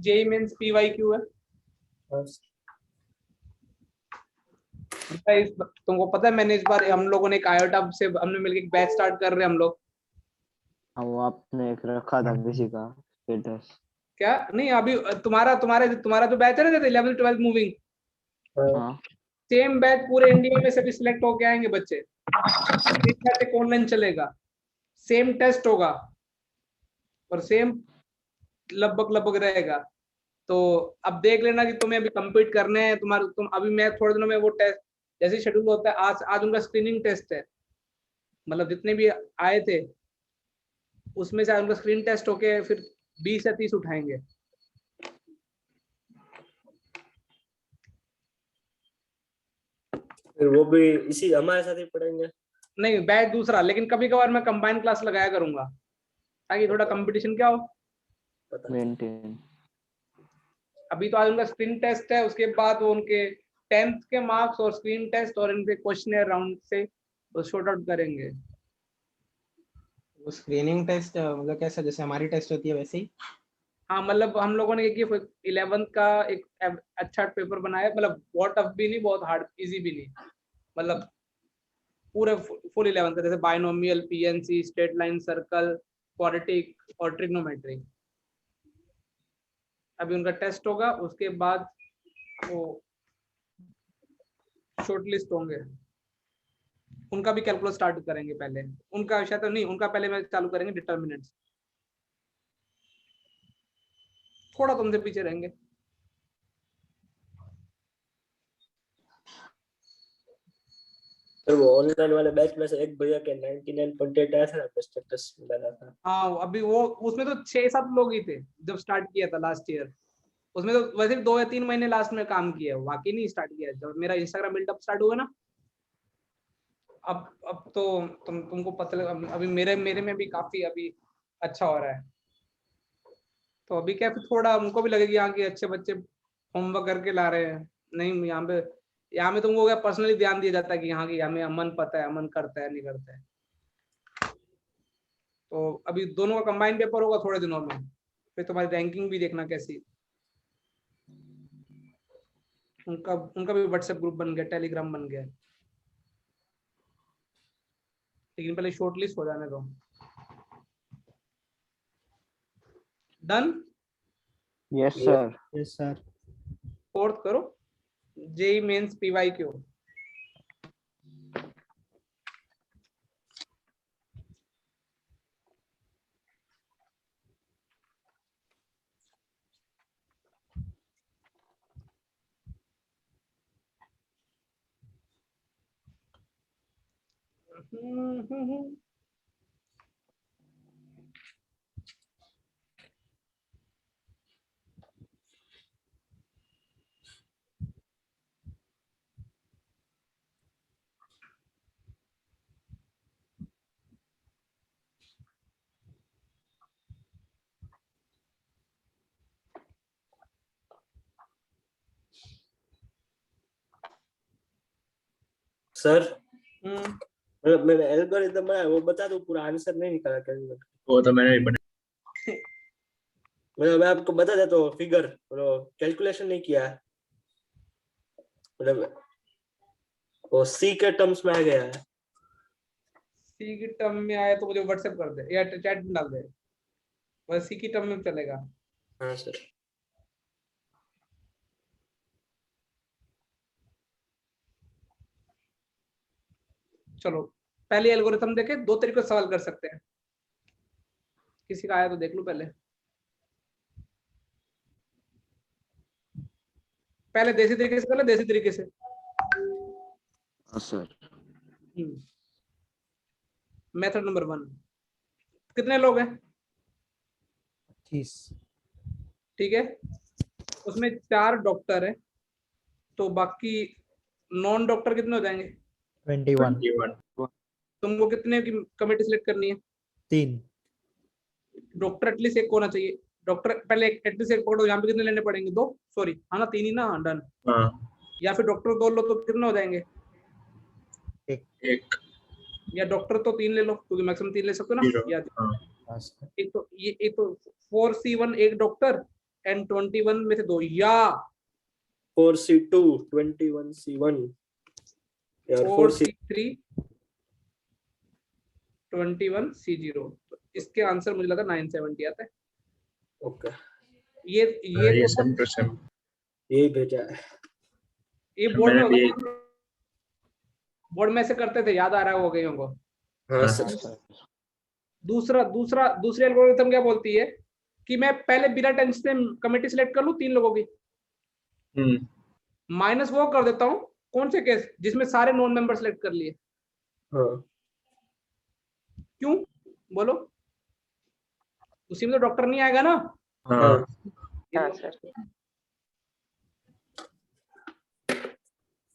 जेई मेंस PYQ है। तुमको पता है मैंने इस बार, हम लोगों ने एक आयोटा से हमने मिलकर एक बैच स्टार्ट कर रहे हैं हम लोग। हाँ, वो आपने एक रखा था किसी का स्टेटस। क्या नहीं, अभी तुम्हारा जो बैच है ना 11th 12th मूविंग, हाँ सेम बैच पूरे इंडिया में सभी सिलेक्ट होके आएंगे बच्चे। ऑनलाइन चलेगा, सेम टेस्ट होगा और सेम लगभग रहेगा। तो अब देख लेना कि तुम्हें अभी कंप्लीट करने हैं तुम अभी, मैं थोड़े दिनों में वो टेस्ट जैसे शेड्यूल होता है, आज उनका स्क्रीनिंग टेस्ट है। मतलब जितने भी आए थे उसमें से उनका स्क्रीन टेस्ट होके फिर 20 या 30 उठाएंगे। फिर वो भी इसी हमारे साथ ही पढ़ेंगे? नहीं, बैच दूसरा, लेकिन कभी कभार मैं कंबाइन क्लास लगाया करूंगा ताकि थोड़ा कंपटीशन क्या हो। मेंटेन। अभी तो आज उनका स्क्रीन टेस्ट है, उसके बाद वो उनके 10th के मार्क्स और स्क्रीन टेस्ट और इनके क्वेश्चन राउंड से तो शॉर्ट आउट करेंगे। वो स्क्रीनिंग टेस्ट मतलब कैसा, जैसे हमारी टेस्ट होती है वैसे ही? हाँ मतलब हम लोगों ने एक 11th का एक अच्छा पेपर बनाया, मतलब बहुत टफ भी नहीं बहुत हार्ड इजी भी नहीं, मतलब पूरे फुल 11th का, जैसे binomial, PNC, straight line, circle, quadratic और ट्रिग्नोमेट्री। अभी उनका टेस्ट होगा, उसके बाद वो शॉर्टलिस्ट होंगे, उनका भी कैलकुलस स्टार्ट करेंगे पहले, उनका विषय तो नहीं, उनका पहले मैं चालू करेंगे डिटर्मिनेंट्स, थोड़ा तुमसे पीछे रहेंगे। तो वो ऑनलाइन वाले बैच में से एक भैया के 99.8 आया था ना, तो स्टेटस डाला था। हाँ अभी वो उसमें तो 6-7 लोग ही थे जब स्टार्ट किया था लास्ट ईयर, उसमें तो वैसे 2 या 3 महीने लास्ट में काम किया है, बाकी नहीं स्टार्ट किया। जब मेरा इंस्टाग्राम बिल्डअप स्टार्ट हुआ ना, अब तो तुमको पता लगा, अभी मेरे में भी काफी अभी अच्छा हो रहा है, तो अभी क्या फिर थोड़ा उनको भी लगेगा यहाँ के अच्छे बच्चे होमवर्क करके ला रहे हैं, नहीं यहाँ में तुमको क्या पर्सनली ध्यान दिया जाता है कि यहाँ की हमें अमन पता है, अमन करता है नहीं करता है। तो अभी दोनों का कंबाइन पेपर होगा थोड़े दिनों में, फिर तुम्हारी रैंकिंग भी देखना कैसी। उनका भी व्हाट्सएप ग्रुप बन गया, टेलीग्राम बन गया, लेकिन पहले शॉर्टलिस्ट हो जाने दो। Done? Yes sir. Yes sir. Fourth करो, जेई मेंस पीवाईक्यू। सर मतलब मैंने एल्गोरिथम बनाया, वो बता दो, पूरा आंसर नहीं निकाला कैलकुलेट। वो तो मैंने भी बना। मतलब मैं आपको बता देता हूँ फिगर, कैलकुलेशन नहीं किया, मतलब वो सी के टर्म्स में आ गया है। सी की टर्म में आया तो मुझे व्हाट्सएप कर दे या चैट में डाल दे, बस सी की टर्म में चलेगा। हाँ सर। चलो पहले एल्गोरिथम देखे, 2 तरीके से सवाल कर सकते हैं, किसी का आया तो देख लो पहले। पहले देसी तरीके से कर ले, देसी तरीके से। सर मेथड नंबर 1, कितने लोग हैं? 30। ठीक है, उसमें 4 डॉक्टर है, तो बाकी नॉन डॉक्टर कितने हो जाएंगे? 21। तुमको कितने की कमेटी सिलेक्ट करनी है? 3। डॉक्टर एटलीस्ट एक होना चाहिए, डॉक्टर पहले एटलीस्ट एक पकड़ो, यहाँ पे कितने लेने पड़ेंगे? 2, सॉरी हाँ ना 3 ही ना, डन। या फिर डॉक्टर 2 लो तो कितने हो जाएंगे? एक। या डॉक्टर तो 3 ले लो, क्योंकि मैक्सिमम 3 ले सकते हो ना, या एक तो 4C1 एक डॉक्टर एंड 21 में से 2, या 4C2 21C1 यार 4C3 21C0। तो इसके आंसर मुझे लगा 970 आता है। ओके, ये ये तो सेम टू सेम यही भेजा है। ये बोर्ड में मैंने होता, बोर्ड में ऐसे करते थे, याद आ रहा है वो गईयों को। हाँ सर। दूसरी एल्गोरिथम क्या बोलती है कि मैं पहले बिना टेंशन कमेटी सिलेक्ट कर लूं 3 लोगों की, माइनस वो कर देता हूं कौन से केस जिसमें सारे नॉन मेंबर सिलेक्ट कर लिए। हाँ। क्यों बोलो? उसी में तो डॉक्टर नहीं आएगा ना। हाँ सर।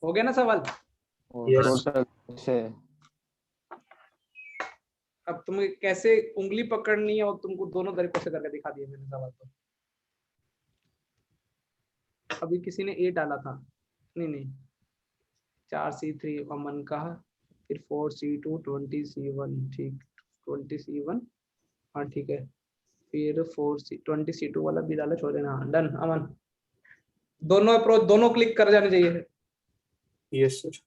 हो गया ना सवाल? से अब तुम्हें कैसे उंगली पकड़नी है और तुमको दोनों तरीकों से करके दिखा दिया मैंने सवाल। तो अभी किसी ने 8 डाला था, नहीं 4C3 अमन का, फिर 4C2 20C1 ठीक 20C1 हाँ ठीक है फिर 20C2 वाला भी डालो छोड़ देना डन अमन दोनों अप्रोच दोनों क्लिक कर जाने चाहिए यस सर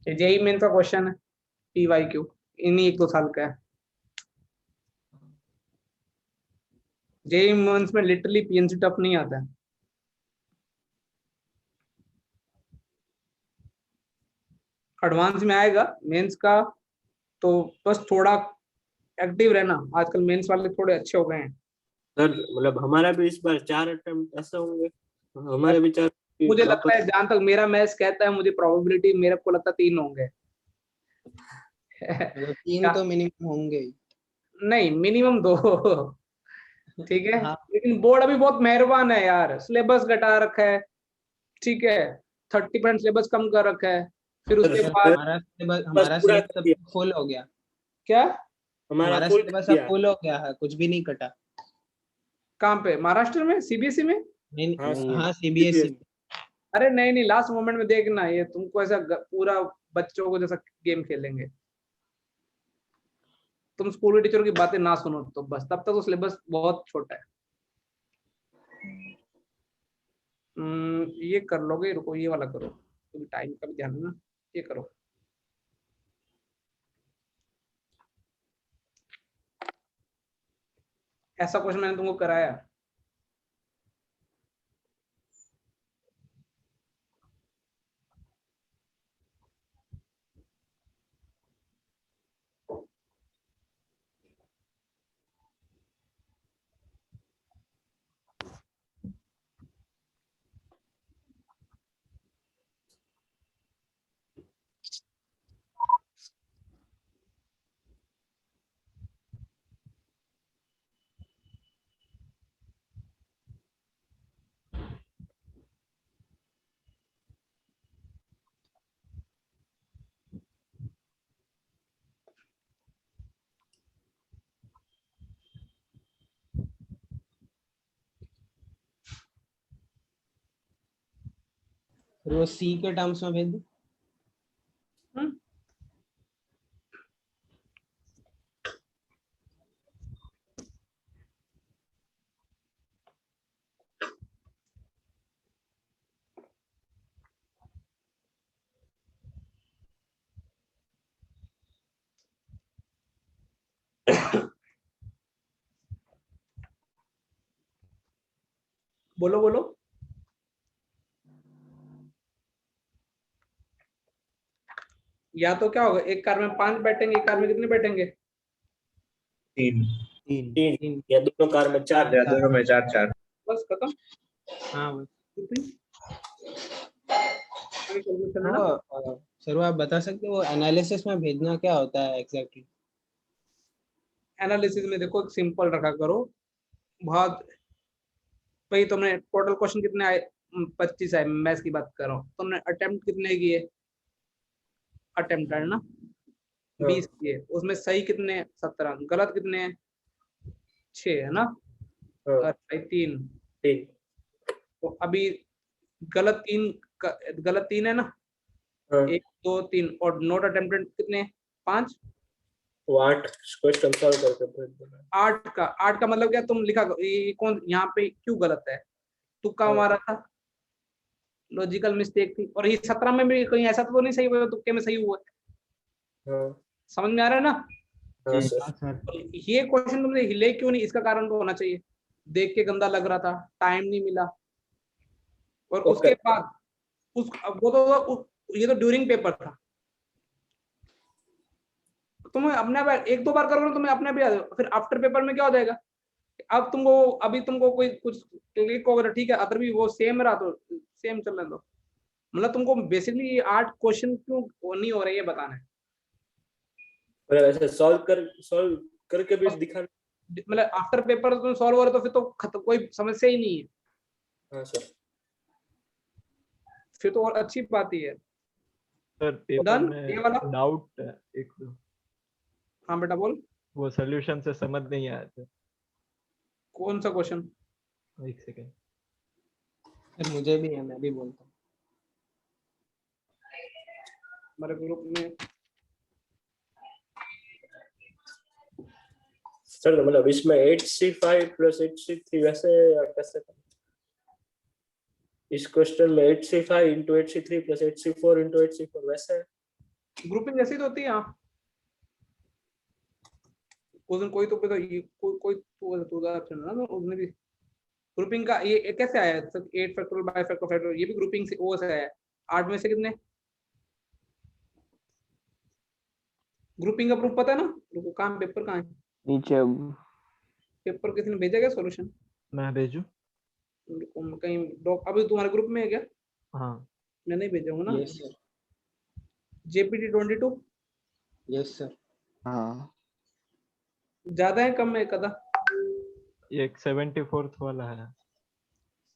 जेई मेन का क्वेश्चन है PYQ इन्हीं 1-2 साल का है जेई मेंस में लिटरली PNC टफ नहीं आता है एडवांस में आएगा मेंस का तो बस थोड़ा एक्टिव रहना आजकल मेंस वाले थोड़े अच्छे हो गए हैं सर मतलब हमारा भी इस बार 4 अटेम्प्ट ऐसा होंगे हमारे भी 4 मुझे लगता है जहां तक मेरा मैथ्स कहता है मुझे प्रोबेबिलिटी मेरे को लगता है 3 होंगे 3 तो मिनिमम होंगे ही। नहीं मिनिमम 2 ठीक है हाँ। लेकिन बोर्ड अभी बहुत मेहरबान है यार सिलेबस घटा रखा है ठीक है 30% सिलेबस कम कर रखा है फिर उसके बाद हमारा सिलेबस फुल हो गया क्या हमारा सिलेबस अब फुल हो गया है कुछ भी नहीं कटा कहाँ पे महाराष्ट्र में CBSE में नहीं हाँ CBSE में अरे नहीं लास्ट मोमेंट में देखना ये तुमको ऐसा पूरा बच्चों को जैसा गेम खेलेंगे तुम स्कूल के टीचर की बातें ना सुनो तो बस तब तक तो सिलेबस बहुत छोटा है ये कर लोगे रुको ये वाला करो तुम टाइम का भी ध्यान रखना ये करो ऐसा क्वेश्चन मैंने तुमको कराया फिर वो C के टर्म्स में भेज दो बोलो बोलो या तो क्या होगा एक कार में 5 बैठेंगे एक कार में कितने बैठेंगे 3 या दोनों कार में 4 या दोनों में 4 बस खत्म हाँ बस ना सर वो आप बता सकते हो एनालिसिस में भेजना क्या होता है एग्जैक्टली एनालिसिस में देखो सिंपल रखा करो बहुत भाई तुमने टोटल क्वेश्चन कितने आए 25 आए मैथ्स की बात कर रहा हूँ तुमने अटेम्प्ट कितने किए अटेम्प्ट है ना 20 किए उसमें सही कितने 17 गलत कितने 6 है ना और भाई 3 तो अभी गलत 3 है ना 1 2 3 और नोट अटेम्प्टेड कितने 5 तो 8 क्वेश्चन सॉल्व करके 8 का मतलब क्या तुम लिखा ये कौन यहाँ पे क्यों गलत है तुक्का मारा था लॉजिकल मिस्टेक थी और ये 17 में भी कहीं ऐसा तो नहीं सही हुआ तुक्के में सही हुआ है समझ में आ रहा है ना ये क्वेश्चन तुमने हिले क्यों नहीं इसका कारण तो होना चाहिए देख के गंदा लग रहा था टाइम नहीं मिला और उसके बाद वो तो ये तो ड्यूरिंग पेपर था तुम्हें अपने आप 1-2 बार करोगे तुम्हें अपने आप फिर आफ्टर पेपर में क्या हो जाएगा अब तुमको अभी तुमको कोई कुछ क्लिक वगैरह ठीक है अदर भी वो सेम रहा तो सेम चलने दो मतलब तुमको बेसिकली 8 क्वेश्चन क्यों नहीं हो रहे ये बताना है मतलब ऐसे सॉल्व करके भी दिखाना मतलब आफ्टर पेपर तुम सॉल्व हो रहे तो फिर तो कोई समस्या ही नहीं है हाँ सर फिर तो और अच्छी बात ही है सर पेपर में डाउट है एक दो हाँ बेटा बोल वो सॉल्यूशन से समझ नहीं आया था कौन सा क्वेश्चन? एक सेकंड। सर मुझे भी है, मैं भी बोलता हूँ। हमारे ग्रुप में सर मतलब इसमें 8C5 + 8C3 वैसे कैसे? इस क्वेश्चन में 8C5 × 8C3 + 8C4 × 8C4 वैसे ग्रुपिंग ऐसी तो होती है। हाँ, उस दिन कोई तो कोई तो ना, तो उसने भी ग्रुपिंग का ये कैसे आया? 8 फैक्टोरियल बाय फैक्टोरियल, ये भी ग्रुपिंग से वो से आया। 8 में से कितने? ग्रुपिंग का प्रूफ पता है ना? रुको, काम पेपर कहाँ है? नीचे पेपर किसी ने भेजा क्या सॉल्यूशन? मैं भेजू? कहीं अभी तुम्हारे ग्रुप में है क्या? हाँ। मैं नहीं भेजा हूँ ना। Yes sir. JPT 22 yes sir. हाँ ज्यादा है कम है कदा? ये एक 74th वाला है।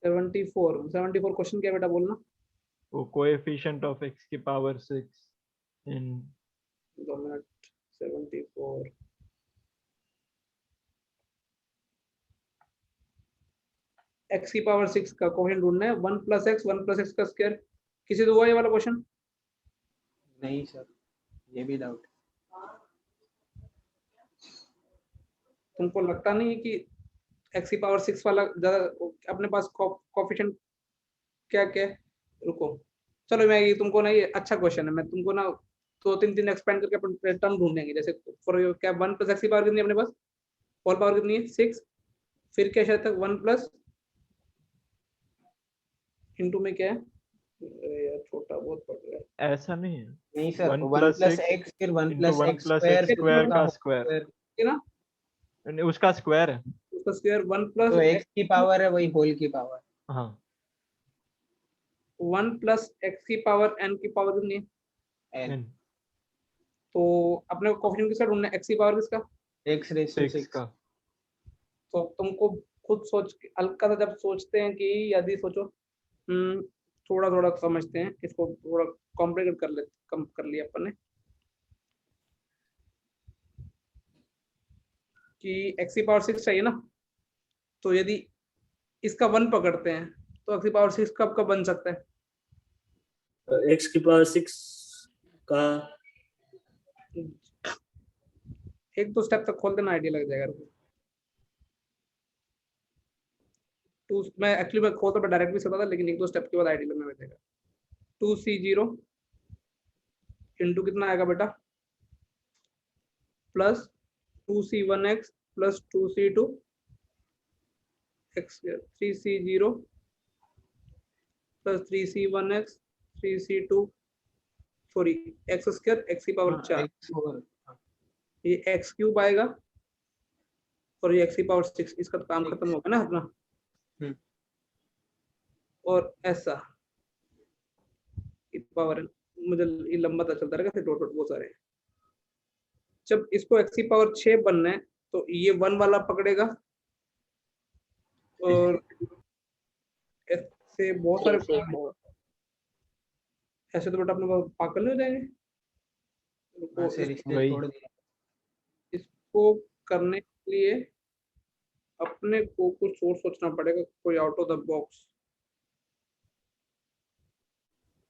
74 क्वेश्चन क्या बेटा बोलना? वो कोएफिशिएंट ऑफ x की पावर 6 इन 2 मिनट। 74 x की पावर 6 का कोएफिशिएंट ढूंढना है। 1 + x 1 + x का स्क्वायर। किसी तो हुआ ये वाला क्वेश्चन? नहीं सर, ये भी डाउट। तुमको लगता नहीं है कि x की पावर 6 वाला ज्यादा अपने पास कोएफिशिएंट क्या क्या है? रुको, चलो मैं ये तुमको ना, ये अच्छा क्वेश्चन है, मैं तुमको ना 2 3 एक्सपेंड करके अपन टर्म ढूंढेंगे। जैसे फॉर क्या 1 + x की पावर कितनी है अपने पास? होल पावर कितनी है? 6। फिर क्या शायद तक 1 प्लस इंटू में क्या है? अरे यार छोटा बहुत पड़ रहा है। ऐसा नहीं है। नहीं सर, 1 1 + + x x फिर 1 into + 1 x + square x square का स्क्वायर है ना? उसका स्क्वायर है। उसका स्क्वायर 1 तो + x की पावर है वही होल की पावर। हाँ 1 + x की पावर n की पावर कितनी है? n तो अपने को कोएफिशिएंट किसका ढूंढना है? x की पावर किसका? x⁻6 6 का। तो तुमको खुद सोच के हल्का सा जब सोचते हैं कि यदि सोचो, थोड़ा थोड़ा समझते हैं इसको, थोड़ा कॉम्प्लिकेट कर ले, कम कर लिया अपन ने कि x की पावर 6 चाहिए ना। तो यदि इसका 1 पकड़ते हैं तो x की पावर 6 कब कब बन सकता है? x की पावर 6 का एक दो स्टेप तक खोल देना, आइडिया लग जाएगा। टू मैं एक्चुअली मैं खोल तो डायरेक्ट भी सकता था, लेकिन एक दो स्टेप के बाद आइडिया लगने लग जाएगा। 2C0 इंटू कितना आएगा बेटा? Plus 2C1x plus 2C2 x, 3C0 plus 3C1x 3C2 sorry x square x की पावर 4, ये x क्यूब आएगा और ये x की पावर 6। इसका तो काम खत्म हो गया ना अपना। और ऐसा पावर, मुझे ये लंबा था चलता रहेगा, फिर डॉट डॉट बहुत सारे। जब इसको x की पावर 6 बनना है तो ये 1 वाला पकड़ेगा और ऐसे बहुत सारे ऐसे तो बेटा अपने पास पागल नहीं हो जाएंगे। इसको करने के लिए अपने को कुछ सोच सोचना पड़ेगा, कोई out of the box.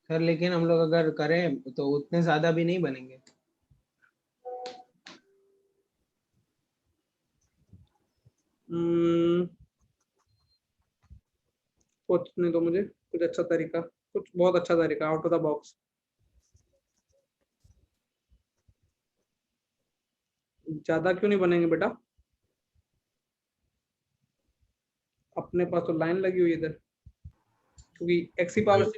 Sir लेकिन हम लोग अगर करें तो उतने ज्यादा भी नहीं बनेंगे। सोचने दो मुझे कुछ अच्छा तरीका, कुछ बहुत अच्छा तरीका आउट ऑफ द बॉक्स। ज्यादा क्यों नहीं बनेंगे बेटा? अपने पास तो लाइन लगी हुई है इधर, क्योंकि x की पावर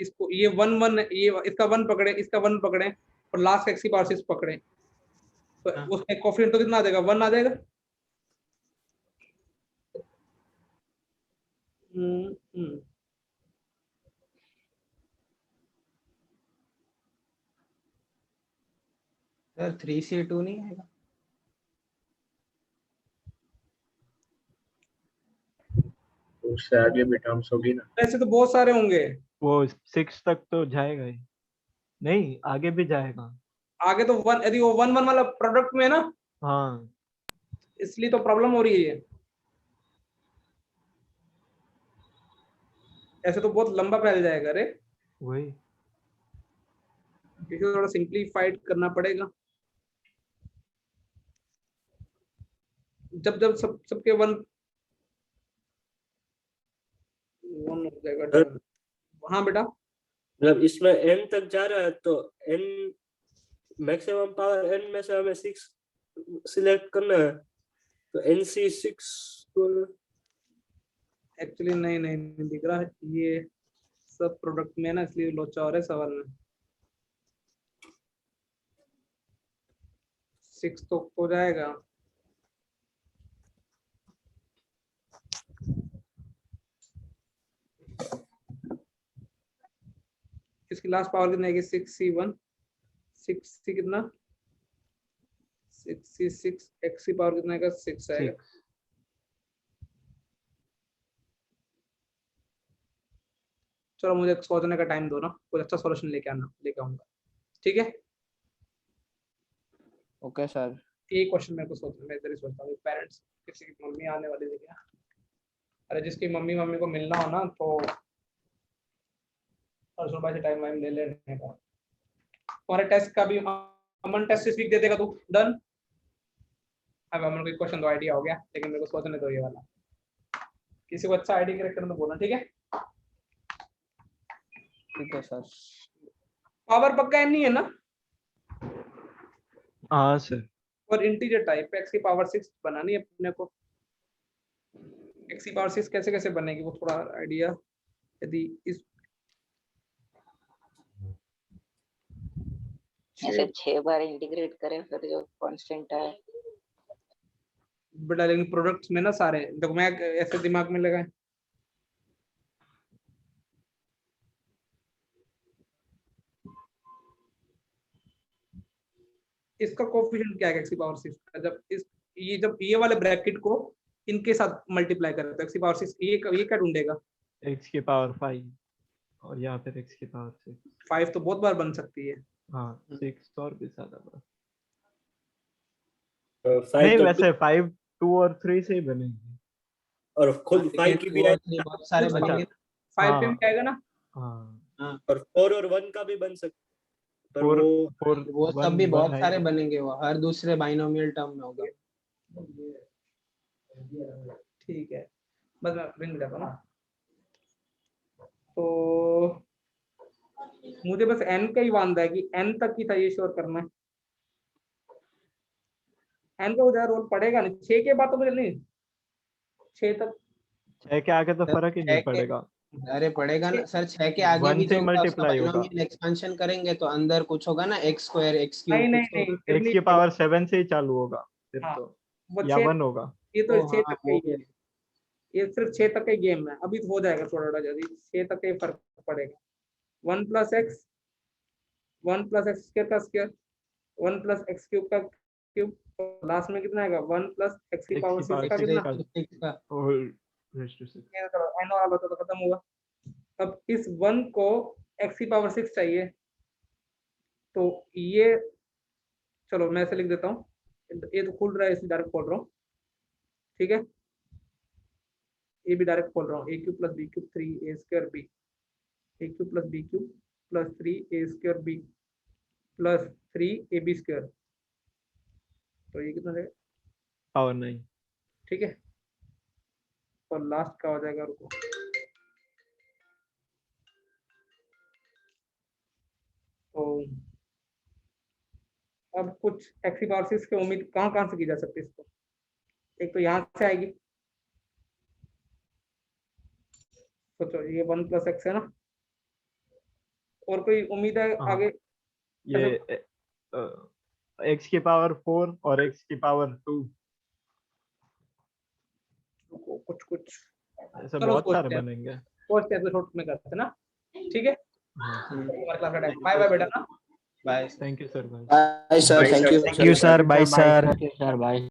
इसको ये 1 1 ये इसका 1 पकड़े, इसका 1 पकड़े और लास्ट x की पावर 6 पकड़े, तो उसमें कोएफिशिएंट तो कितना आ जाएगा? 1 आ जाएगा। सर 3C2 नहीं आएगा? उससे आगे भी टर्म्स होगी ना। ऐसे तो बहुत सारे होंगे। वो 6 तक तो जाएगा ही, नहीं आगे भी जाएगा। आगे तो 1, यदि वो 1 1 वाला प्रोडक्ट में है ना, हाँ इसलिए तो प्रॉब्लम हो रही है। ऐसे तो बहुत लंबा फैल जाएगा रे, वही इसे थोड़ा सिंप्लीफाइड करना पड़ेगा। जब जब सबके वन हो जाएगा। हाँ बेटा, मतलब इसमें n तक जा रहा है तो n मैक्सिमम पावर n में से हमें 6 सिलेक्ट करना है, तो NC 6 एक्चुअली नहीं दिख रहा है ये सब प्रोडक्ट में ना, इसलिए लोचा हो रहा है सवाल में। 6 तो हो जाएगा, इसकी लास्ट पावर कितना है? 6C1 6C कितना 6C6 XC पावर कितना है? 6 आएगा। चलो मुझे सोचने का टाइम दो ना, कुछ अच्छा सॉल्यूशन लेके आऊंगा, ठीक है? Okay sir. एक क्वेश्चन मेरे को सोचना, मैं इधर ही सोचता हूँ। पेरेंट्स किसी की मम्मी आने वाली थी क्या? अरे जिसकी मम्मी को मिलना हो ना तो और सुबह से टाइम ले लेने का। तुम्हारे टेस्ट का भी अमन टेस्ट इस वीक दे देगा तू? डन। अब अमन को क्वेश्चन तो आइडिया हो गया, लेकिन मेरे को सोचने दो ये वाला। किसी को अच्छा आइडिया करेक्ट करना तो बोलना, ठीक है? ठीक है सर। पावर पक्का नहीं है ना? हाँ सर। और इंटीजर टाइप x की पावर 6 बनानी है अपने को। x की पावर 6 कैसे कैसे बनेगी वो थोड़ा आइडिया, यदि इस ऐसे 6 बार इंटीग्रेट करें फिर जो कांस्टेंट है। बेटा लेकिन प्रोडक्ट्स में ना सारे देखो, मैं ऐसे दिमाग में लगाए इसका कोफिशिएंट क्या है x की पावर 6 का? जब ये वाले ब्रैकेट को इनके साथ मल्टीप्लाई करें तो x की पावर 6 ये क्या ढूंढेगा? x की पावर 5 और यहाँ पे x की पावर 6। 5 तो बहुत बार बन सकती है। हाँ 6 और भी ज्यादा बार। नहीं, वैसे 5 2 और 3 से ही बनेंगे, और खुद 5 की भी बहुत सारे बनेंगे। 5 पे भी आएगा ना? हाँ और 4 और 1 का भी बन सकता, पर वो सब भी बहुत सारे बनेंगे, वो हर दूसरे बाइनोमियल टर्म में होगा। ठीक है, बस मैं रिंग जाता हूँ ना। तो मुझे बस n का ही वांदा है कि n तक ही था, ये श्योर करना है। n का उधर रोल पड़ेगा नहीं, 6 के बाद तो मुझे नहीं, 6 तक 6 के आगे तो फर्क ही नहीं पड़ेगा। अरे पड़ेगा ना सर, 6 के आगे भी जो मल्टीप्लाई होगा, एक्सपेंशन करेंगे तो अंदर कुछ होगा ना, x स्क्वायर x क्यूब। नहीं x की पावर 7 से ही चालू होगा फिर तो, या 1 होगा। ये तो 6 तक का ही है, ये सिर्फ 6 तक का गेम है। अभी तो हो जाएगा थोड़ा जल्दी, 6 तक का ही फर्क पड़ेगा। 1 + x 1 + x स्क्वायर का स्क्वायर 1 + x क्यूब का क्यूब, लास्ट में कितना आएगा? 1 + x की पावर 6 का कितना? चलो n वाला तो खत्म हुआ। अब इस 1 को x की पावर 6 चाहिए, तो ये चलो मैं ऐसे लिख देता हूँ, ये तो खुल रहा है इसलिए डायरेक्ट खोल रहा हूँ, ठीक है? ये भी डायरेक्ट खोल रहा हूँ। a³ + b³ 3a² b, a³ + b³ + 3a² b + 3ab², तो ये कितना रहेगा? पावर 9, ठीक है? और लास्ट का हो जाएगा, रुको, तो अब कुछ x की पावर 6 की उम्मीद कहाँ से की जा सकती है इसको? एक तो यहाँ से आएगी, सोचो ये 1 + x है ना, और कोई उम्मीद है आगे? ये x की पावर 4 और x की पावर 2, कुछ ऐसे बहुत सारे बनेंगे। फर्स्ट एपिसोड में करते हैं ना, ठीक है? हमारे क्लास का टाइम। बाय बाय बेटा ना, bye. Thank you sir. Bye sir, thank you sir, bye sir. Sir bye.